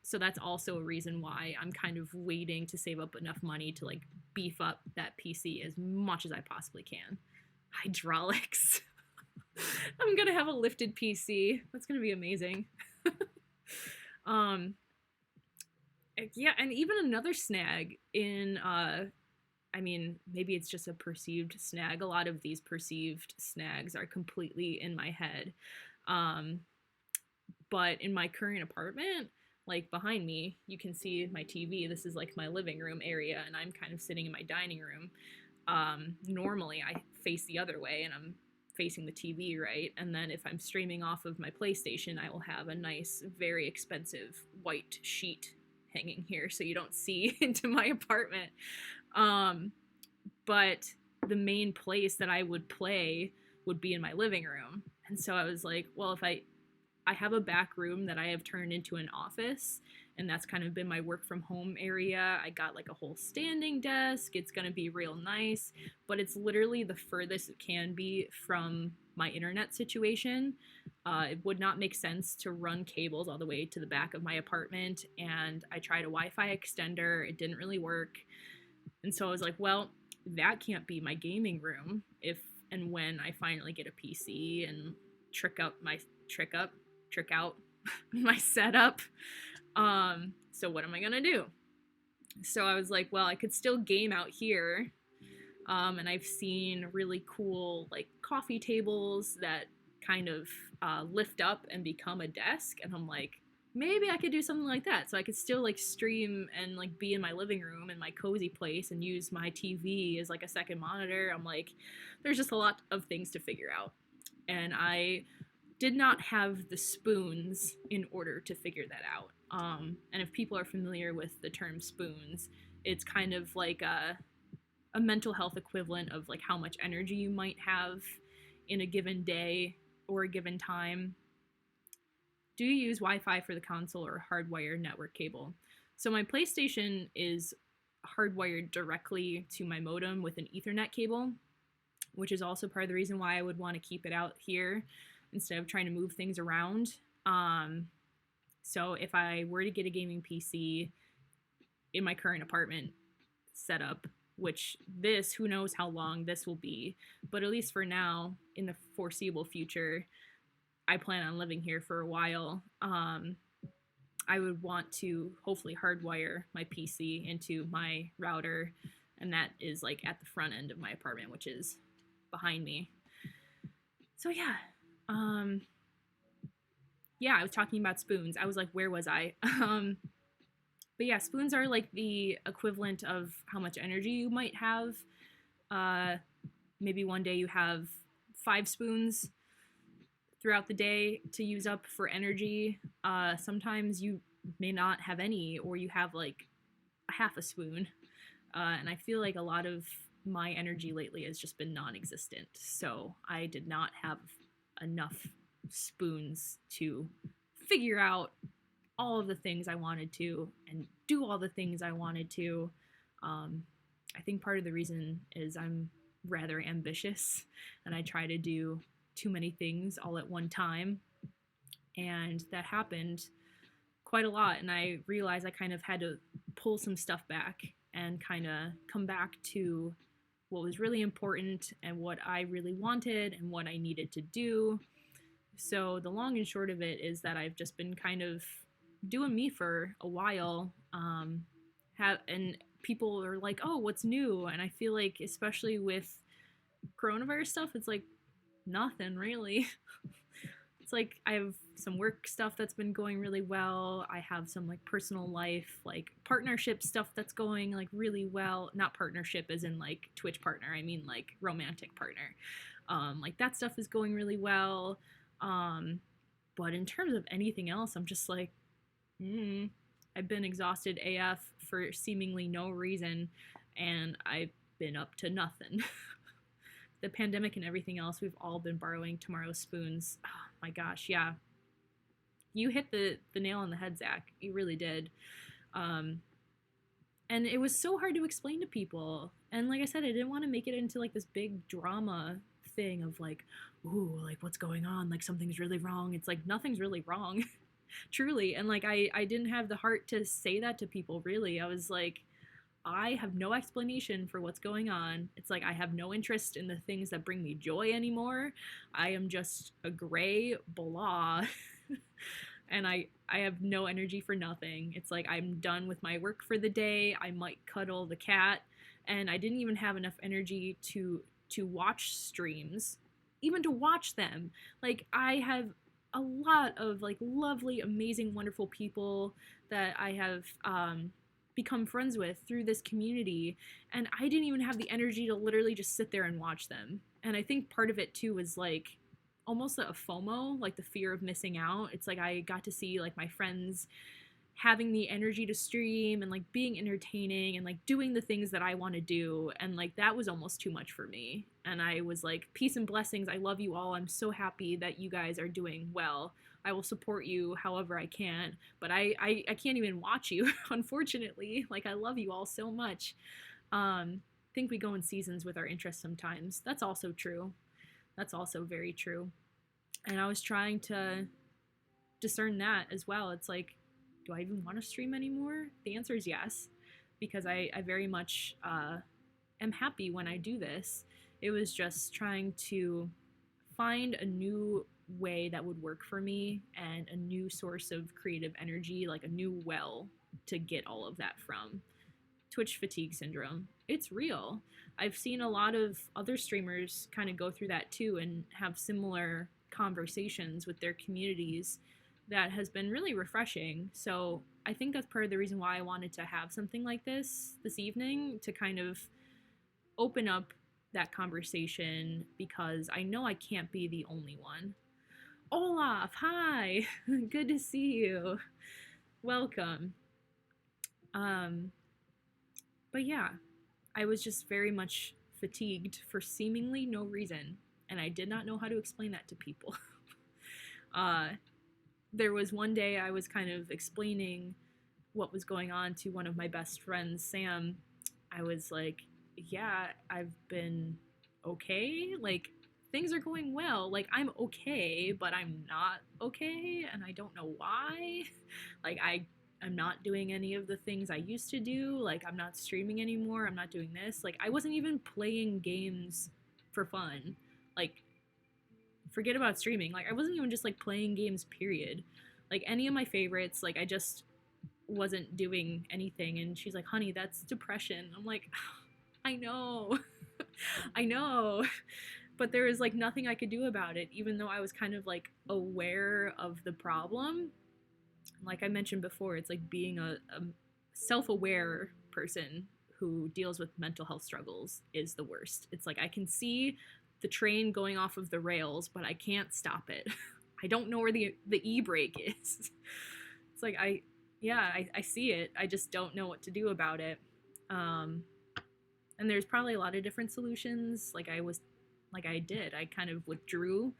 So that's also a reason why I'm kind of waiting to save up enough money to like beef up that PC as much as I possibly can. Hydraulics. I'm gonna have a lifted PC. That's gonna be amazing. Yeah, and even another snag in maybe it's just a perceived snag. A lot of these perceived snags are completely in my head. But in my current apartment, like behind me, you can see my TV. This is like my living room area, and I'm kind of sitting in my dining room. Normally, I face the other way, and I'm facing the TV, right? And then if I'm streaming off of my PlayStation, I will have a nice, very expensive white sheet hanging here so you don't see into my apartment. But the main place that I would play would be in my living room. And so I was like, well, if I have a back room that I have turned into an office, and that's kind of been my work from home area. I got like a whole standing desk. It's going to be real nice, but it's literally the furthest it can be from my internet situation. It would not make sense to run cables all the way to the back of my apartment, and I tried a Wi-Fi extender. It didn't really work. And so I was like, well, that can't be my gaming room if and when I finally get a PC and trick out my setup. So what am I gonna do? So I was like, well, I could still game out here. And I've seen really cool like coffee tables that kind of lift up and become a desk, and I'm like, maybe I could do something like that. So I could still like stream and like be in my living room in my cozy place and use my TV as like a second monitor. I'm like, there's just a lot of things to figure out. And I did not have the spoons in order to figure that out. And if people are familiar with the term spoons, it's kind of like a mental health equivalent of like how much energy you might have in a given day or a given time. Do you use Wi-Fi for the console or hardwired network cable? So my PlayStation is hardwired directly to my modem with an Ethernet cable, which is also part of the reason why I would want to keep it out here instead of trying to move things around. So if I were to get a gaming PC in my current apartment setup, which who knows how long this will be, but at least for now, in the foreseeable future, I plan on living here for a while. I would want to hopefully hardwire my PC into my router, and that is like at the front end of my apartment, which is behind me. So yeah. Yeah, I was talking about spoons. I was like, where was I? But yeah, spoons are like the equivalent of how much energy you might have maybe one day you have 5 spoons throughout the day to use up for energy. Sometimes you may not have any, or you have like a half a spoon. And I feel like a lot of my energy lately has just been non existent. So I did not have enough spoons to figure out all of the things I wanted to and do all the things I wanted to. I think part of the reason is I'm rather ambitious and I try to do too many things all at one time. And that happened quite a lot. And I realized I kind of had to pull some stuff back and kind of come back to what was really important and what I really wanted and what I needed to do. So the long and short of it is that I've just been kind of doing me for a while. And people are like, "Oh, what's new?" And I feel like, especially with coronavirus stuff, it's like nothing really. It's like I have some work stuff that's been going really well. I have some like personal life, like partnership stuff that's going like really well. Not partnership as in like Twitch partner, I mean like romantic partner. Like that stuff is going really well. But in terms of anything else, I'm just like, I've been exhausted AF for seemingly no reason, and I've been up to nothing. The pandemic and everything else, we've all been borrowing tomorrow's spoons. Oh my gosh, yeah. You hit the nail on the head, Zach. You really did. And it was so hard to explain to people. And like I said, I didn't want to make it into like this big drama thing of like, ooh, like what's going on? Like something's really wrong. It's like nothing's really wrong. Truly. And like I didn't have the heart to say that to people really. I was like, I have no explanation for what's going on. It's like I have no interest in the things that bring me joy anymore. I am just a gray blah. And I have no energy for nothing. It's like I'm done with my work for the day. I might cuddle the cat, and I didn't even have enough energy to watch streams, even to watch them. Like I have a lot of like lovely, amazing, wonderful people that I have become friends with through this community, and I didn't even have the energy to literally just sit there and watch them. And I think part of it too was like almost a FOMO, like the fear of missing out. It's like I got to see like my friends having the energy to stream and like being entertaining and like doing the things that I want to do, and like that was almost too much for me. And I was like, peace and blessings, I love you all, I'm so happy that you guys are doing well. I will support you however I can, but I can't even watch you unfortunately. Like I love you all so much. I think we go in seasons with our interests sometimes. That's also true. That's also very true. And I was trying to discern that as well. It's like, do I even want to stream anymore? The answer is yes, because I very much am happy when I do this. It was just trying to find a new way that would work for me and a new source of creative energy, like a new well to get all of that from. Twitch fatigue syndrome. It's real. I've seen a lot of other streamers kind of go through that too and have similar conversations with their communities that has been really refreshing. So I think that's part of the reason why I wanted to have something like this evening, to kind of open up that conversation, because I know I can't be the only one. Olaf, hi! Good to see you. Welcome. But yeah, I was just very much fatigued for seemingly no reason, and I did not know how to explain that to people. There was one day I was kind of explaining what was going on to one of my best friends, Sam. I was like, yeah, I've been okay. Like, things are going well. Like, I'm okay, but I'm not okay, and I don't know why. Like, I'm not doing any of the things I used to do. Like, I'm not streaming anymore. I'm not doing this. Like, I wasn't even playing games for fun. Like, forget about streaming. Like, I wasn't even just, like, playing games, period. Like, any of my favorites, like, I just wasn't doing anything. And she's like, honey, that's depression. I'm like, I know. I know. But there was, like, nothing I could do about it, even though I was kind of, like, aware of the problem. Like I mentioned before, it's like being a self-aware person who deals with mental health struggles is the worst. It's like I can see the train going off of the rails, but I can't stop it. I don't know where the e-brake is. It's like I see it. I just don't know what to do about it. Um, and there's probably a lot of different solutions. I kind of withdrew.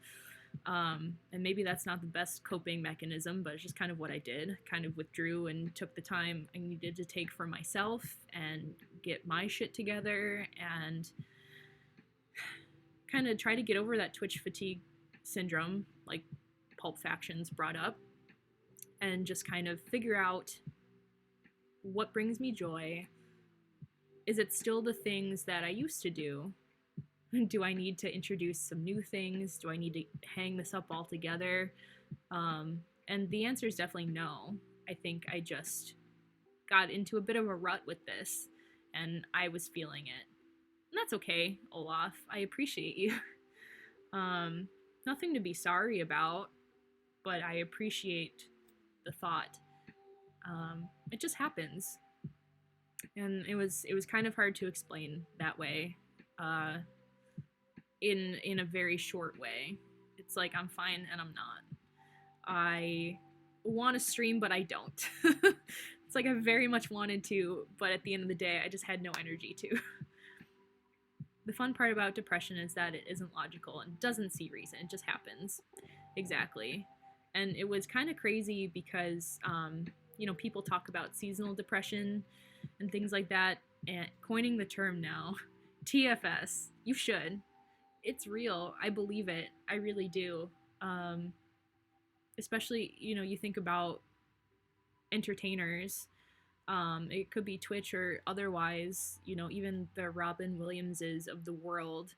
And maybe that's not the best coping mechanism, but it's just kind of what I did. Kind of withdrew and took the time I needed to take for myself and get my shit together and kind of try to get over that Twitch fatigue syndrome, like Pulp Factions brought up, and just kind of figure out what brings me joy. Is it still the things that I used to do? Do I need to introduce some new things? Do I need to hang this up altogether? And the answer is definitely no. I think I just got into a bit of a rut with this, and I was feeling it. And that's okay, Olaf. I appreciate you. Nothing to be sorry about, but I appreciate the thought. It just happens. And it was kind of hard to explain that way. In a very short way. It's like I'm fine and I'm not. I want to stream, but I don't. It's like I very much wanted to, but at the end of the day, I just had no energy to. The fun part about depression is that it isn't logical and doesn't see reason. It just happens. Exactly. And it was kind of crazy because, people talk about seasonal depression and things like that, and coining the term now, TFS, you should. It's real. I believe it. I really do. Especially, you think about entertainers. It could be Twitch or otherwise, even the Robin Williamses of the world.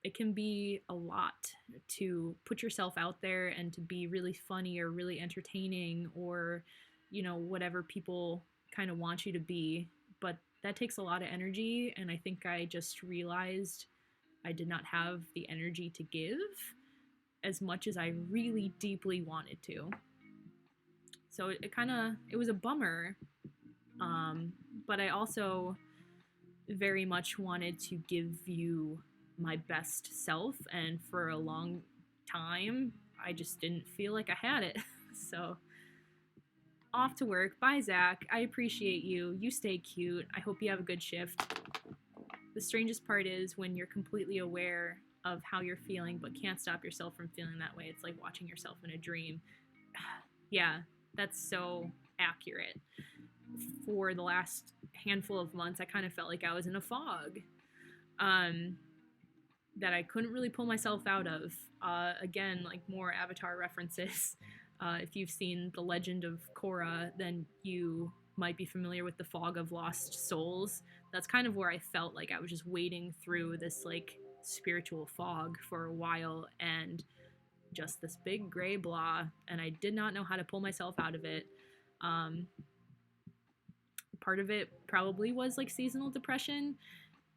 It can be a lot to put yourself out there and to be really funny or really entertaining or, whatever people kind of want you to be. But that takes a lot of energy, and I think I just realized I did not have the energy to give as much as I really deeply wanted to. So it was a bummer. But I also very much wanted to give you my best self, and for a long time, I just didn't feel like I had it. So, off to work. Bye, Zach. I appreciate you. You stay cute. I hope you have a good shift. The strangest part is when you're completely aware of how you're feeling but can't stop yourself from feeling that way. It's like watching yourself in a dream. Yeah, that's so accurate. For the last handful of months, I kind of felt like I was in a fog that I couldn't really pull myself out of. Again, like more Avatar references. If you've seen The Legend of Korra, then you might be familiar with the fog of lost souls. That's kind of where I felt like I was just wading through this like spiritual fog for a while, and just this big gray blah, and I did not know how to pull myself out of it. Part of it probably was like seasonal depression.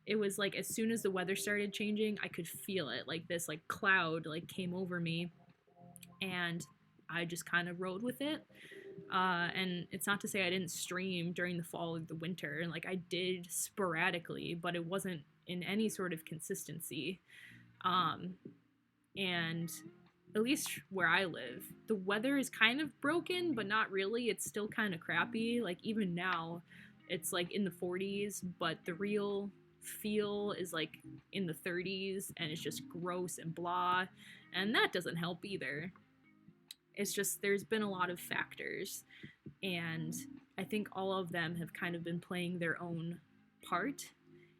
It was like as soon as the weather started changing, I could feel it, like this like cloud like came over me, and I just kind of rode with it. And it's not to say I didn't stream during the fall or the winter. Like I did sporadically, but it wasn't in any sort of consistency. And at least where I live, the weather is kind of broken, but not really. It's still kind of crappy. Like even now, it's like in the 40s, but the real feel is like in the 30s, and it's just gross and blah. And that doesn't help either. It's just there's been a lot of factors, and I think all of them have kind of been playing their own part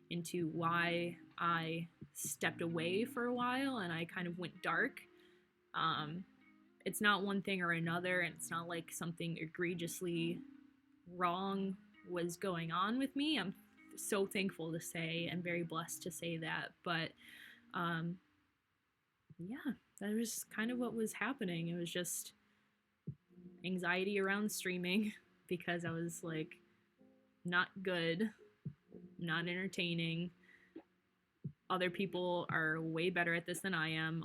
into why I stepped away for a while and I kind of went dark. It's not one thing or another, and it's not like something egregiously wrong was going on with me. I'm so thankful to say and very blessed to say that, but yeah, that was kind of what was happening. It was just anxiety around streaming because I was like not good, not entertaining. Other people are way better at this than I am.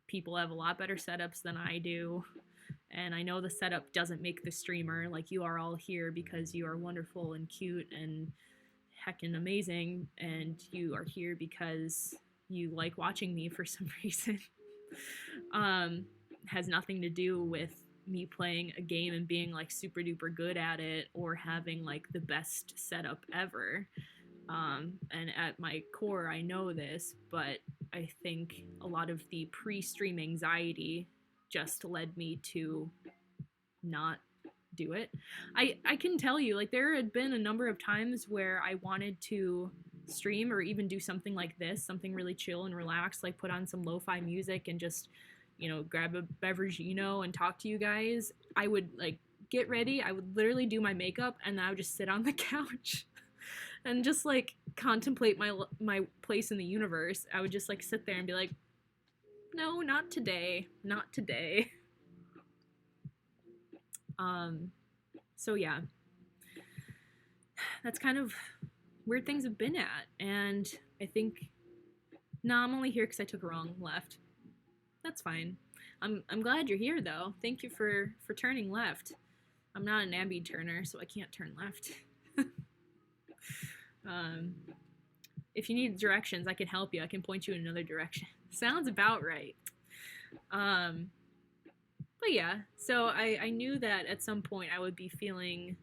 People have a lot better setups than I do, And I know the setup doesn't make the streamer. Like, you are all here because you are wonderful and cute and heckin' amazing, and you are here because you like watching me for some reason. um, has nothing to do with me playing a game and being like super duper good at it or having like the best setup ever. And at my core, I know this, but I think a lot of the pre stream anxiety just led me to not do it. I can tell you, like, there had been a number of times where I wanted to stream or even do something like this, something really chill and relaxed, like put on some lo-fi music and just, grab a beveragino and talk to you guys. I would like get ready, I would literally do my makeup, and then I would just sit on the couch and just like contemplate my place in the universe. I would just like sit there and be like, no, not today, not today. So yeah, that's kind of where things have been at. And I think, no, I'm only here because I took a wrong left. That's fine. I'm glad you're here though. Thank you for turning left. I'm not an ambi turner, so I can't turn left. If you need directions, I can help you. I can point you in another direction. Sounds about right. But yeah, so I knew that at some point I would be feeling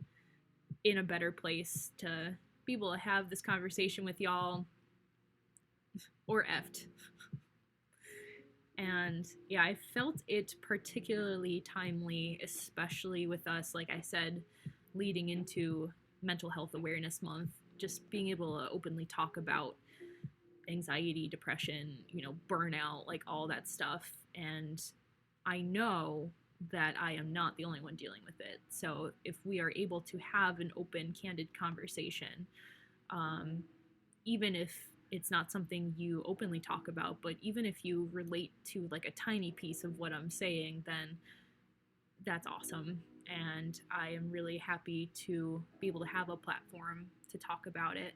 in a better place to be able to have this conversation with y'all, or effed. And yeah, I felt it particularly timely, especially with us, like I said, leading into Mental Health Awareness Month, just being able to openly talk about anxiety, depression, burnout, like all that stuff. And I know that I am not the only one dealing with it. So if we are able to have an open, candid conversation, even if it's not something you openly talk about, but even if you relate to like a tiny piece of what I'm saying, then that's awesome. And I am really happy to be able to have a platform to talk about it.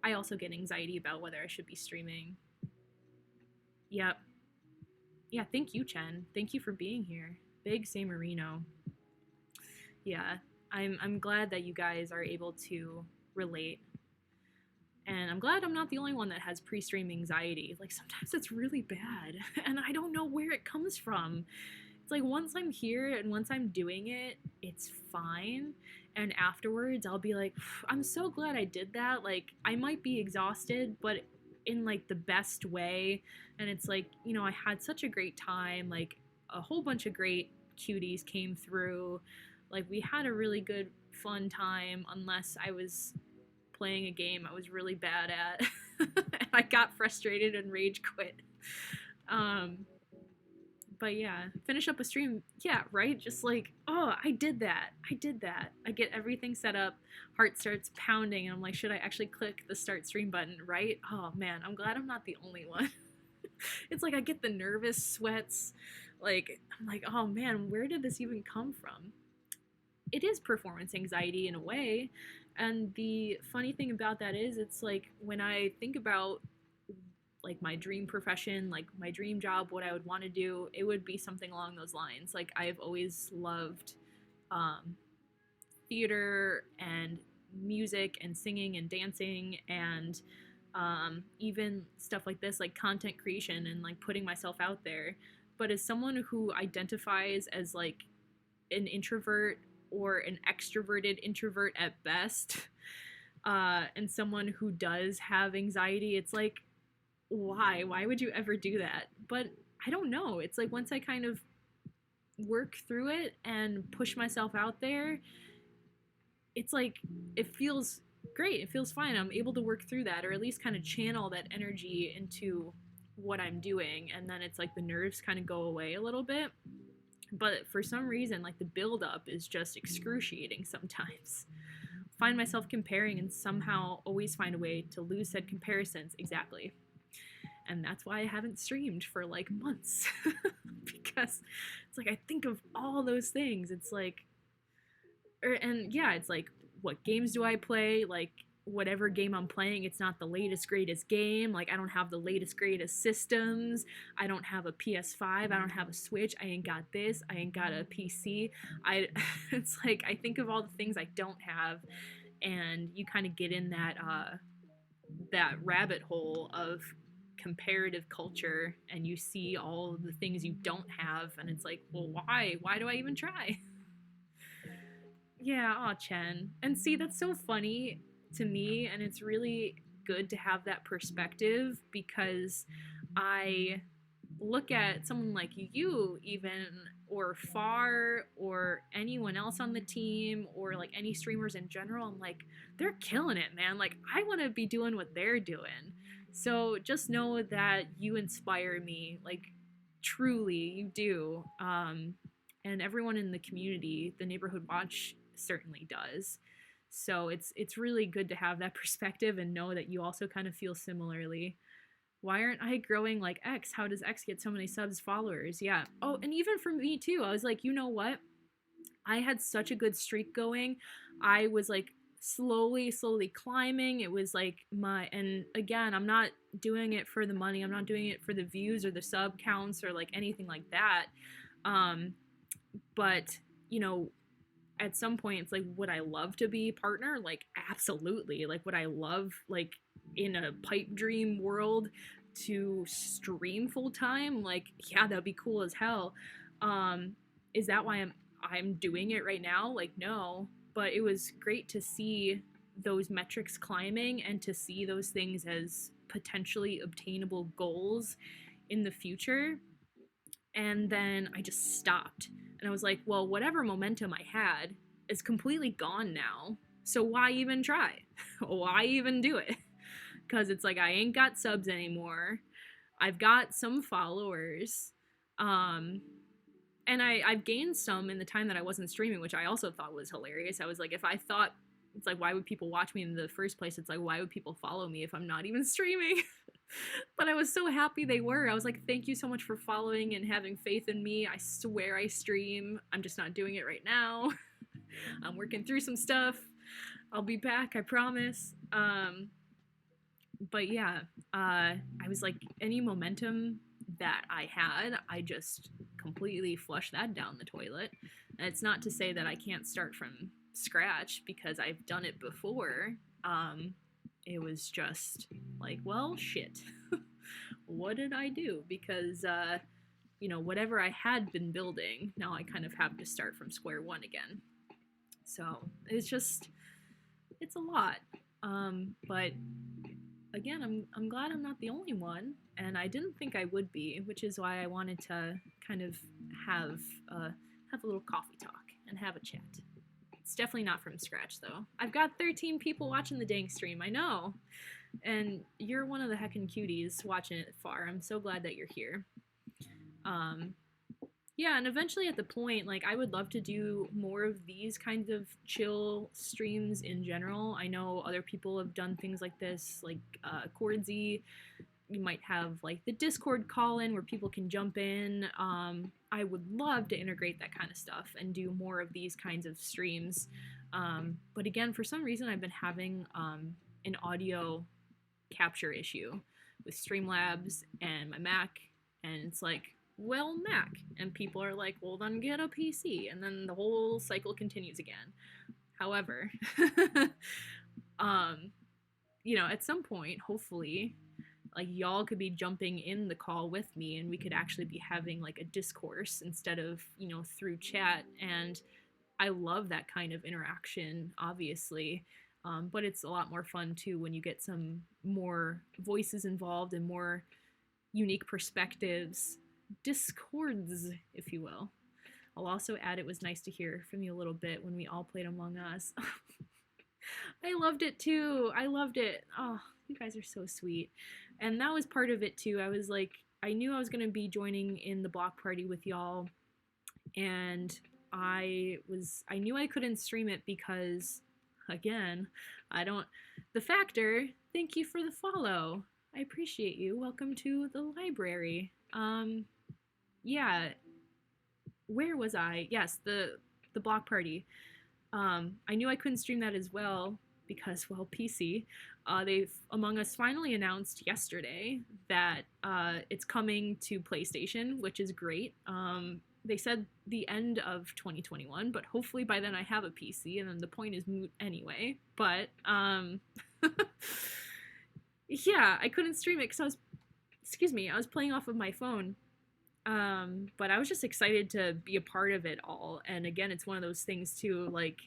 I also get anxiety about whether I should be streaming. Yep. Yeah, thank you, Chen. Thank you for being here. Big San Marino. Yeah, I'm glad that you guys are able to relate. And I'm glad I'm not the only one that has pre-stream anxiety. Like, sometimes it's really bad, and I don't know where it comes from. It's like, once I'm here and once I'm doing it, it's fine. And afterwards, I'll be like, I'm so glad I did that. Like, I might be exhausted, but in like the best way. And it's like, I had such a great time. Like, a whole bunch of great cuties came through. Like, we had a really good, fun time, unless I was playing a game I was really bad at. And I got frustrated and rage quit. But yeah, finish up a stream. Yeah, right? Just like, oh, I did that. I get everything set up. Heart starts pounding. And I'm like, should I actually click the start stream button, right? Oh man, I'm glad I'm not the only one. It's like I get the nervous sweats. Like, I'm like, oh man, where did this even come from? It is performance anxiety in a way. And the funny thing about that is, it's like, when I think about like my dream profession, like my dream job, what I would want to do, it would be something along those lines. Like, I've always loved theater and music and singing and dancing, and even stuff like this, like content creation and like putting myself out there. But as someone who identifies as like an introvert or an extroverted introvert at best, and someone who does have anxiety, it's like, why would you ever do that? But I don't know, it's like, once I kind of work through it and push myself out there, it's like, it feels great, it feels fine. I'm able to work through that, or at least kind of channel that energy into what I'm doing, and then it's like the nerves kind of go away a little bit. But for some reason, like, the build up is just excruciating sometimes. Find myself comparing and somehow always find a way to lose said comparisons. Exactly. And that's why I haven't streamed for like months. Because it's like, I think of all those things. It's like, and yeah, it's like, what games do I play? Like, whatever game I'm playing, it's not the latest greatest game. Like, I don't have the latest greatest systems. I don't have a PS5. I don't have a Switch. I ain't got this. I ain't got a PC. I it's like I think of all the things I don't have, and you kind of get in that rabbit hole of comparative culture, and you see all the things you don't have, and it's like, well, why do I even try? Yeah, aw, Chen. And see, that's so funny to me, and it's really good to have that perspective because I look at someone like you, even, or Far, or anyone else on the team, or like any streamers in general. I'm like, they're killing it, man. Like, I want to be doing what they're doing. So just know that you inspire me. Like, truly, you do. And everyone in the community, the Neighborhood Watch certainly does. So it's really good to have that perspective and know that you also kind of feel similarly. Why aren't I growing like X? How does X get so many subs, followers? Yeah. Oh, and even for me too. I was like, you know what? I had such a good streak going. I was like slowly climbing. It was like and again, I'm not doing it for the money. I'm not doing it for the views or the sub counts or like anything like that. But you know, at some point it's like, would I love to be partner? Like, absolutely. Like, would I love, like, in a pipe dream world, to stream full time? Like, yeah, that'd be cool as hell. Is that why I'm doing it right now? Like, no. But it was great to see those metrics climbing and to see those things as potentially obtainable goals in the future. And then I just stopped. And I was like, well, whatever momentum I had is completely gone now. So why even try? Why even do it? Because it's like, I ain't got subs anymore. I've got some followers. And I've gained some in the time that I wasn't streaming, which I also thought was hilarious. I was like, if I thought, it's like, why would people watch me in the first place? It's like, why would people follow me if I'm not even streaming? But I was so happy they were. I was like, thank you so much for following and having faith in me. I swear I stream. I'm just not doing it right now. I'm working through some stuff. I'll be back, I promise. But yeah, I was like, any momentum that I had, I just completely flushed that down the toilet. And it's not to say that I can't start from scratch, because I've done it before. It was just like, well, shit. What did I do? Because, whatever I had been building, now I kind of have to start from square one again. So it's a lot. But again, I'm glad I'm not the only one, and I didn't think I would be, which is why I wanted to kind of have a little coffee talk and have a chat. It's definitely not from scratch, though. I've got 13 people watching the dang stream, I know. And you're one of the heckin' cuties watching it far. I'm so glad that you're here. Yeah, and eventually at the point, like, I would love to do more of these kinds of chill streams in general. I know other people have done things like this, like Chordsy. You might have like the Discord call-in where people can jump in. I would love to integrate that kind of stuff and do more of these kinds of streams. But again, for some reason, I've been having an audio capture issue with Streamlabs and my Mac, and it's like, well, Mac, and people are like, well, then get a PC, and then the whole cycle continues again. However, at some point, hopefully, like, y'all could be jumping in the call with me, and we could actually be having like a discourse instead of, through chat. And I love that kind of interaction, obviously. But it's a lot more fun too when you get some more voices involved and more unique perspectives, discords, if you will. I'll also add, it was nice to hear from you a little bit when we all played Among Us. I loved it too. I loved it. Oh, you guys are so sweet. And that was part of it too. I was like, I knew I was going to be joining in the block party with y'all, and I knew I couldn't stream it because, again, the Factor, thank you for the follow. I appreciate you. Welcome to the library. Yeah, where was I? Yes, the block party. I knew I couldn't stream that as well because, well, PC. They've Among Us finally announced yesterday that it's coming to PlayStation, which is great. They said the end of 2021, but hopefully by then I have a PC, and then the point is moot anyway. But yeah, I couldn't stream it because I was playing off of my phone. But I was just excited to be a part of it all. And again, it's one of those things too, like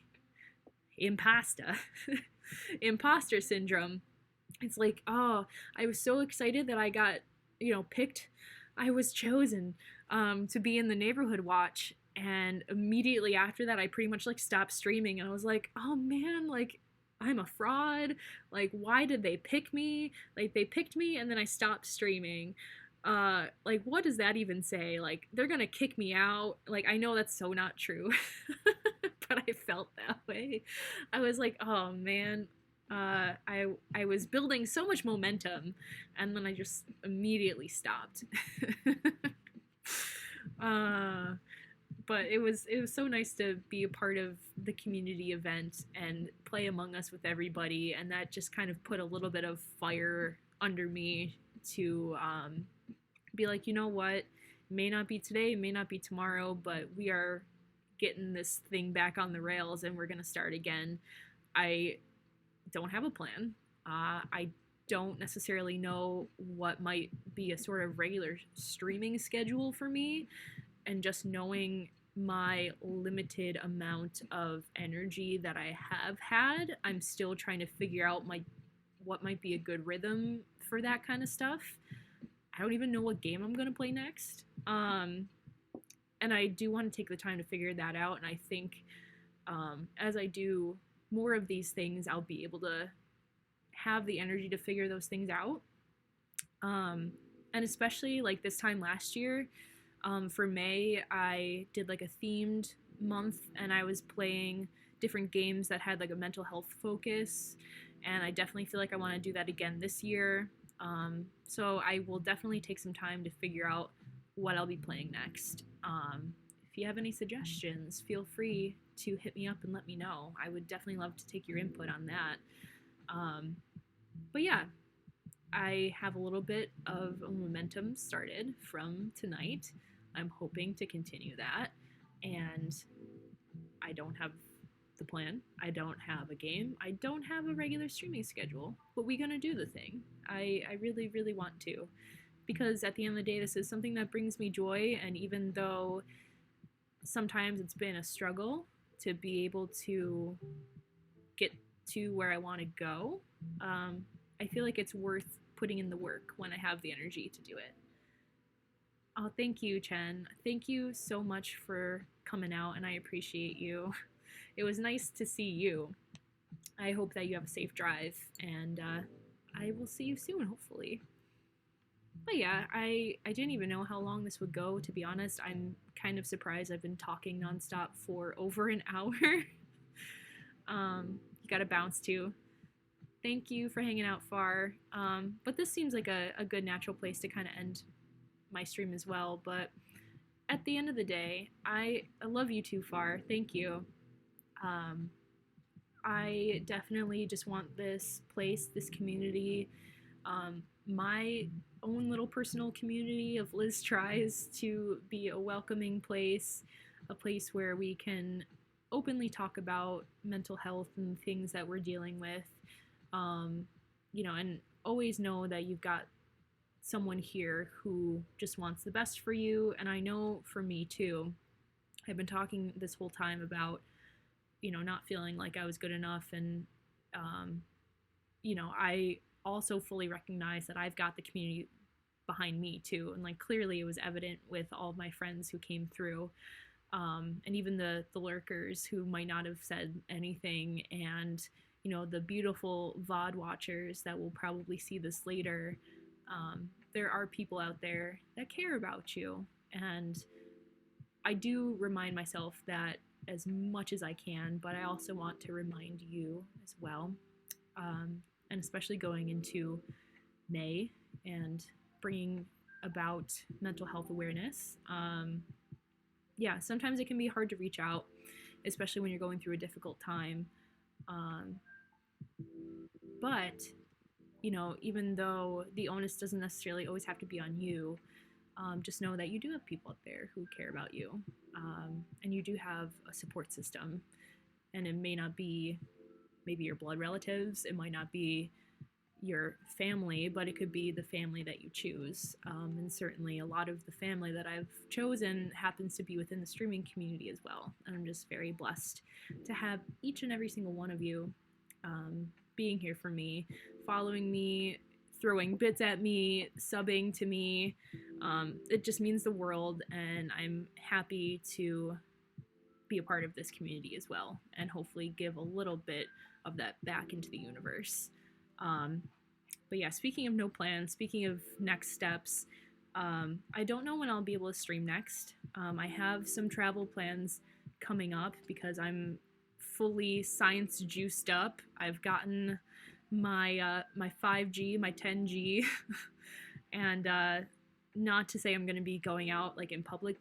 impasta, imposter syndrome. It's like, oh, I was so excited that I got, picked. I was chosen to be in the neighborhood watch. And immediately after that, I pretty much like stopped streaming. And I was like, oh man, like I'm a fraud. Like, why did they pick me? Like, they picked me and then I stopped streaming. Like, what does that even say? Like, they're gonna kick me out. Like, I know that's so not true. But I felt that way. I was like, oh man, I was building so much momentum, and then I just immediately stopped. uh, but it was so nice to be a part of the community event and play Among Us with everybody, and that just kind of put a little bit of fire under me to be like, you know what, may not be today, may not be tomorrow, but we are getting this thing back on the rails and we're gonna start again. I don't have a plan. I don't necessarily know what might be a sort of regular streaming schedule for me, and just knowing my limited amount of energy that I have had, I'm still trying to figure out what might be a good rhythm for that kind of stuff. I don't even know what game I'm gonna play next. And I do want to take the time to figure that out. And I think as I do more of these things, I'll be able to have the energy to figure those things out. And especially like this time last year, for May, I did like a themed month, and I was playing different games that had like a mental health focus. And I definitely feel like I want to do that again this year. So I will definitely take some time to figure out what I'll be playing next. If you have any suggestions, feel free to hit me up and let me know. I would definitely love to take your input on that. But yeah, I have a little bit of momentum started from tonight. I'm hoping to continue that. And I don't have the plan. I don't have a game. I don't have a regular streaming schedule. But we're going to do the thing. I really, really want to. Because at the end of the day, this is something that brings me joy. And even though sometimes it's been a struggle to be able to get to where I want to go, I feel like it's worth putting in the work when I have the energy to do it. Oh, thank you, Chen. Thank you so much for coming out, and I appreciate you. It was nice to see you. I hope that you have a safe drive, and I will see you soon, hopefully. But yeah, I didn't even know how long this would go, to be honest. I'm kind of surprised I've been talking nonstop for over an hour. You gotta bounce too. Thank you for hanging out, Far. But this seems like a good natural place to kind of end my stream as well. But at the end of the day, I love you too, Far. Thank you. I definitely just want this place, this community, my own little personal community of Liz Tries to be a welcoming place, a place where we can openly talk about mental health and things that we're dealing with. And always know that you've got someone here who just wants the best for you. And I know for me too, I've been talking this whole time about, not feeling like I was good enough. And, I also fully recognize that I've got the community behind me too. And like, clearly it was evident with all of my friends who came through. And even the lurkers who might not have said anything, and the beautiful VOD watchers that will probably see this later. There are people out there that care about you, and I do remind myself that as much as I can, but I also want to remind you as well, and especially going into May and bringing about mental health awareness. Yeah, sometimes it can be hard to reach out, especially when you're going through a difficult time. But, you know, even though the onus doesn't necessarily always have to be on you, just know that you do have people out there who care about you. And you do have a support system. And it may not be maybe your blood relatives, it might not be your family, but it could be the family that you choose. And certainly a lot of the family that I've chosen happens to be within the streaming community as well. And I'm just very blessed to have each and every single one of you being here for me, following me, throwing bits at me, subbing to me. It just means the world, and I'm happy to be a part of this community as well, and hopefully give a little bit of that back into the universe. Um, but yeah, speaking of no plans, speaking of next steps, I don't know when I'll be able to stream next. I have some travel plans coming up because I'm fully science juiced up. I've gotten my 5G, my 10G, and not to say I'm going to be going out like in public,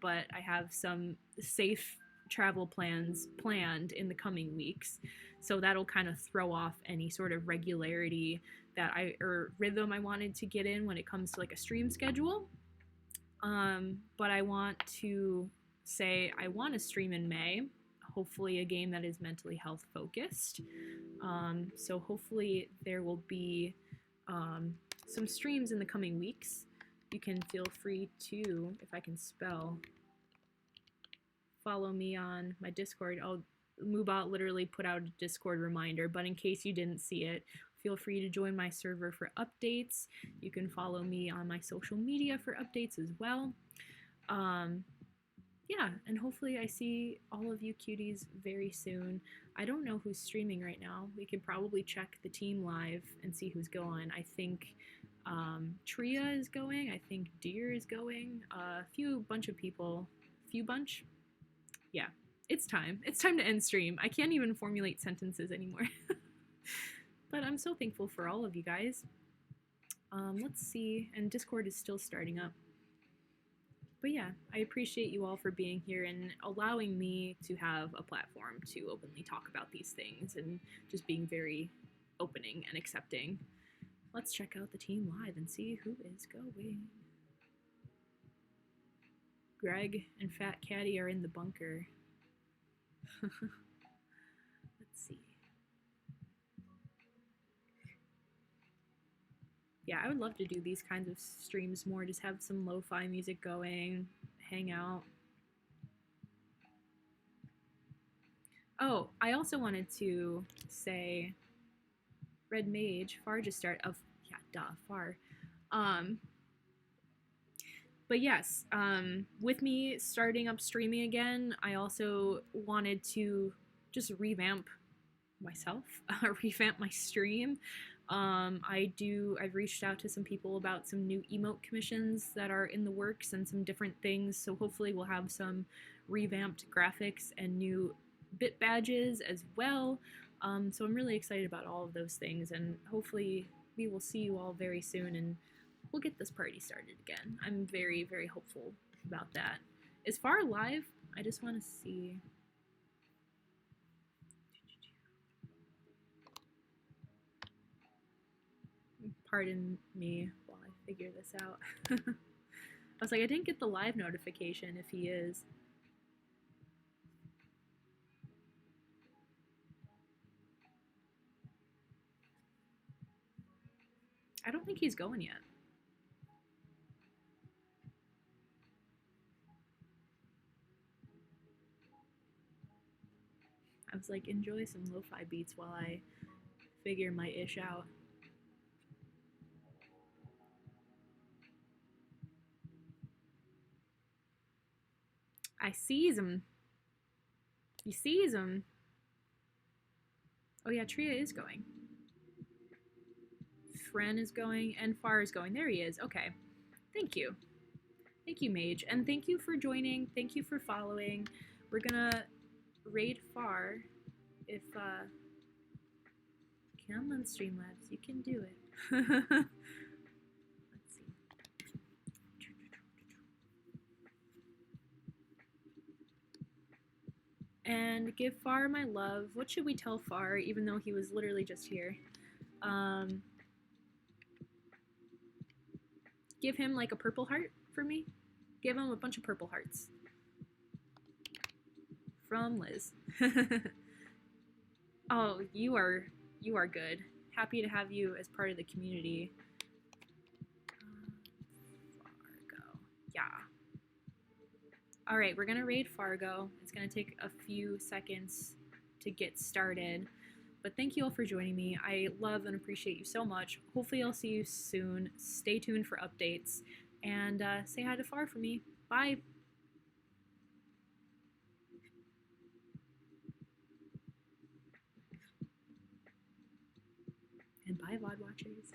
but I have some safe travel plans planned in the coming weeks. So that'll kind of throw off any sort of regularity that or rhythm I wanted to get in when it comes to like a stream schedule. But I want to say I want to stream in May, hopefully a game that is mentally health focused. So hopefully there will be some streams in the coming weeks. You can feel free to, if I can spell, follow me on my Discord. Moobot literally put out a Discord reminder, but in case you didn't see it, feel free to join my server for updates. You can follow me on my social media for updates as well. Yeah, and hopefully I see all of you cuties very soon. I don't know who's streaming right now. We could probably check the team live and see who's going. I think Tria is going. I think Deer is going. Bunch of people. Yeah, it's time. It's time to end stream. I can't even formulate sentences anymore. But I'm so thankful for all of you guys. Let's see. And Discord is still starting up. But yeah, I appreciate you all for being here and allowing me to have a platform to openly talk about these things and just being very opening and accepting. Let's check out the team live and see who is going. Greg and Fat Caddy are in the bunker. Let's see. Yeah, I would love to do these kinds of streams more, just have some lo-fi music going, hang out. Oh, I also wanted to say Red Mage, Far just started, Far. But yes, with me starting up streaming again, I also wanted to just revamp myself, revamp my stream. I've reached out to some people about some new emote commissions that are in the works and some different things, so hopefully we'll have some revamped graphics and new bit badges as well. So I'm really excited about all of those things, and hopefully we will see you all very soon and we'll get this party started again. I'm very, very hopeful about that. Is Far live? I just want to see. Pardon me while I figure this out. I was like, I didn't get the live notification if he is. I don't think he's going yet. I was like, enjoy some lo-fi beats while I figure my ish out. I sees him. You sees him. Oh yeah, Tria is going. Fren is going, and Far is going. There he is. Okay. Thank you. Thank you, Mage. And thank you for joining. Thank you for following. We're gonna raid Far if, come on, Streamlabs. You can do it. Let's see. And give Far my love. What should we tell Far, even though he was literally just here? Give him like a purple heart for me. Give him a bunch of purple hearts. From Liz. Oh, you are good. Happy to have you as part of the community. Fargo. Yeah. All right, we're gonna raid Fargo. It's gonna take a few seconds to get started. But thank you all for joining me. I love and appreciate you so much. Hopefully I'll see you soon. Stay tuned for updates. And say hi to Far for me. Bye. And bye, VOD watchers.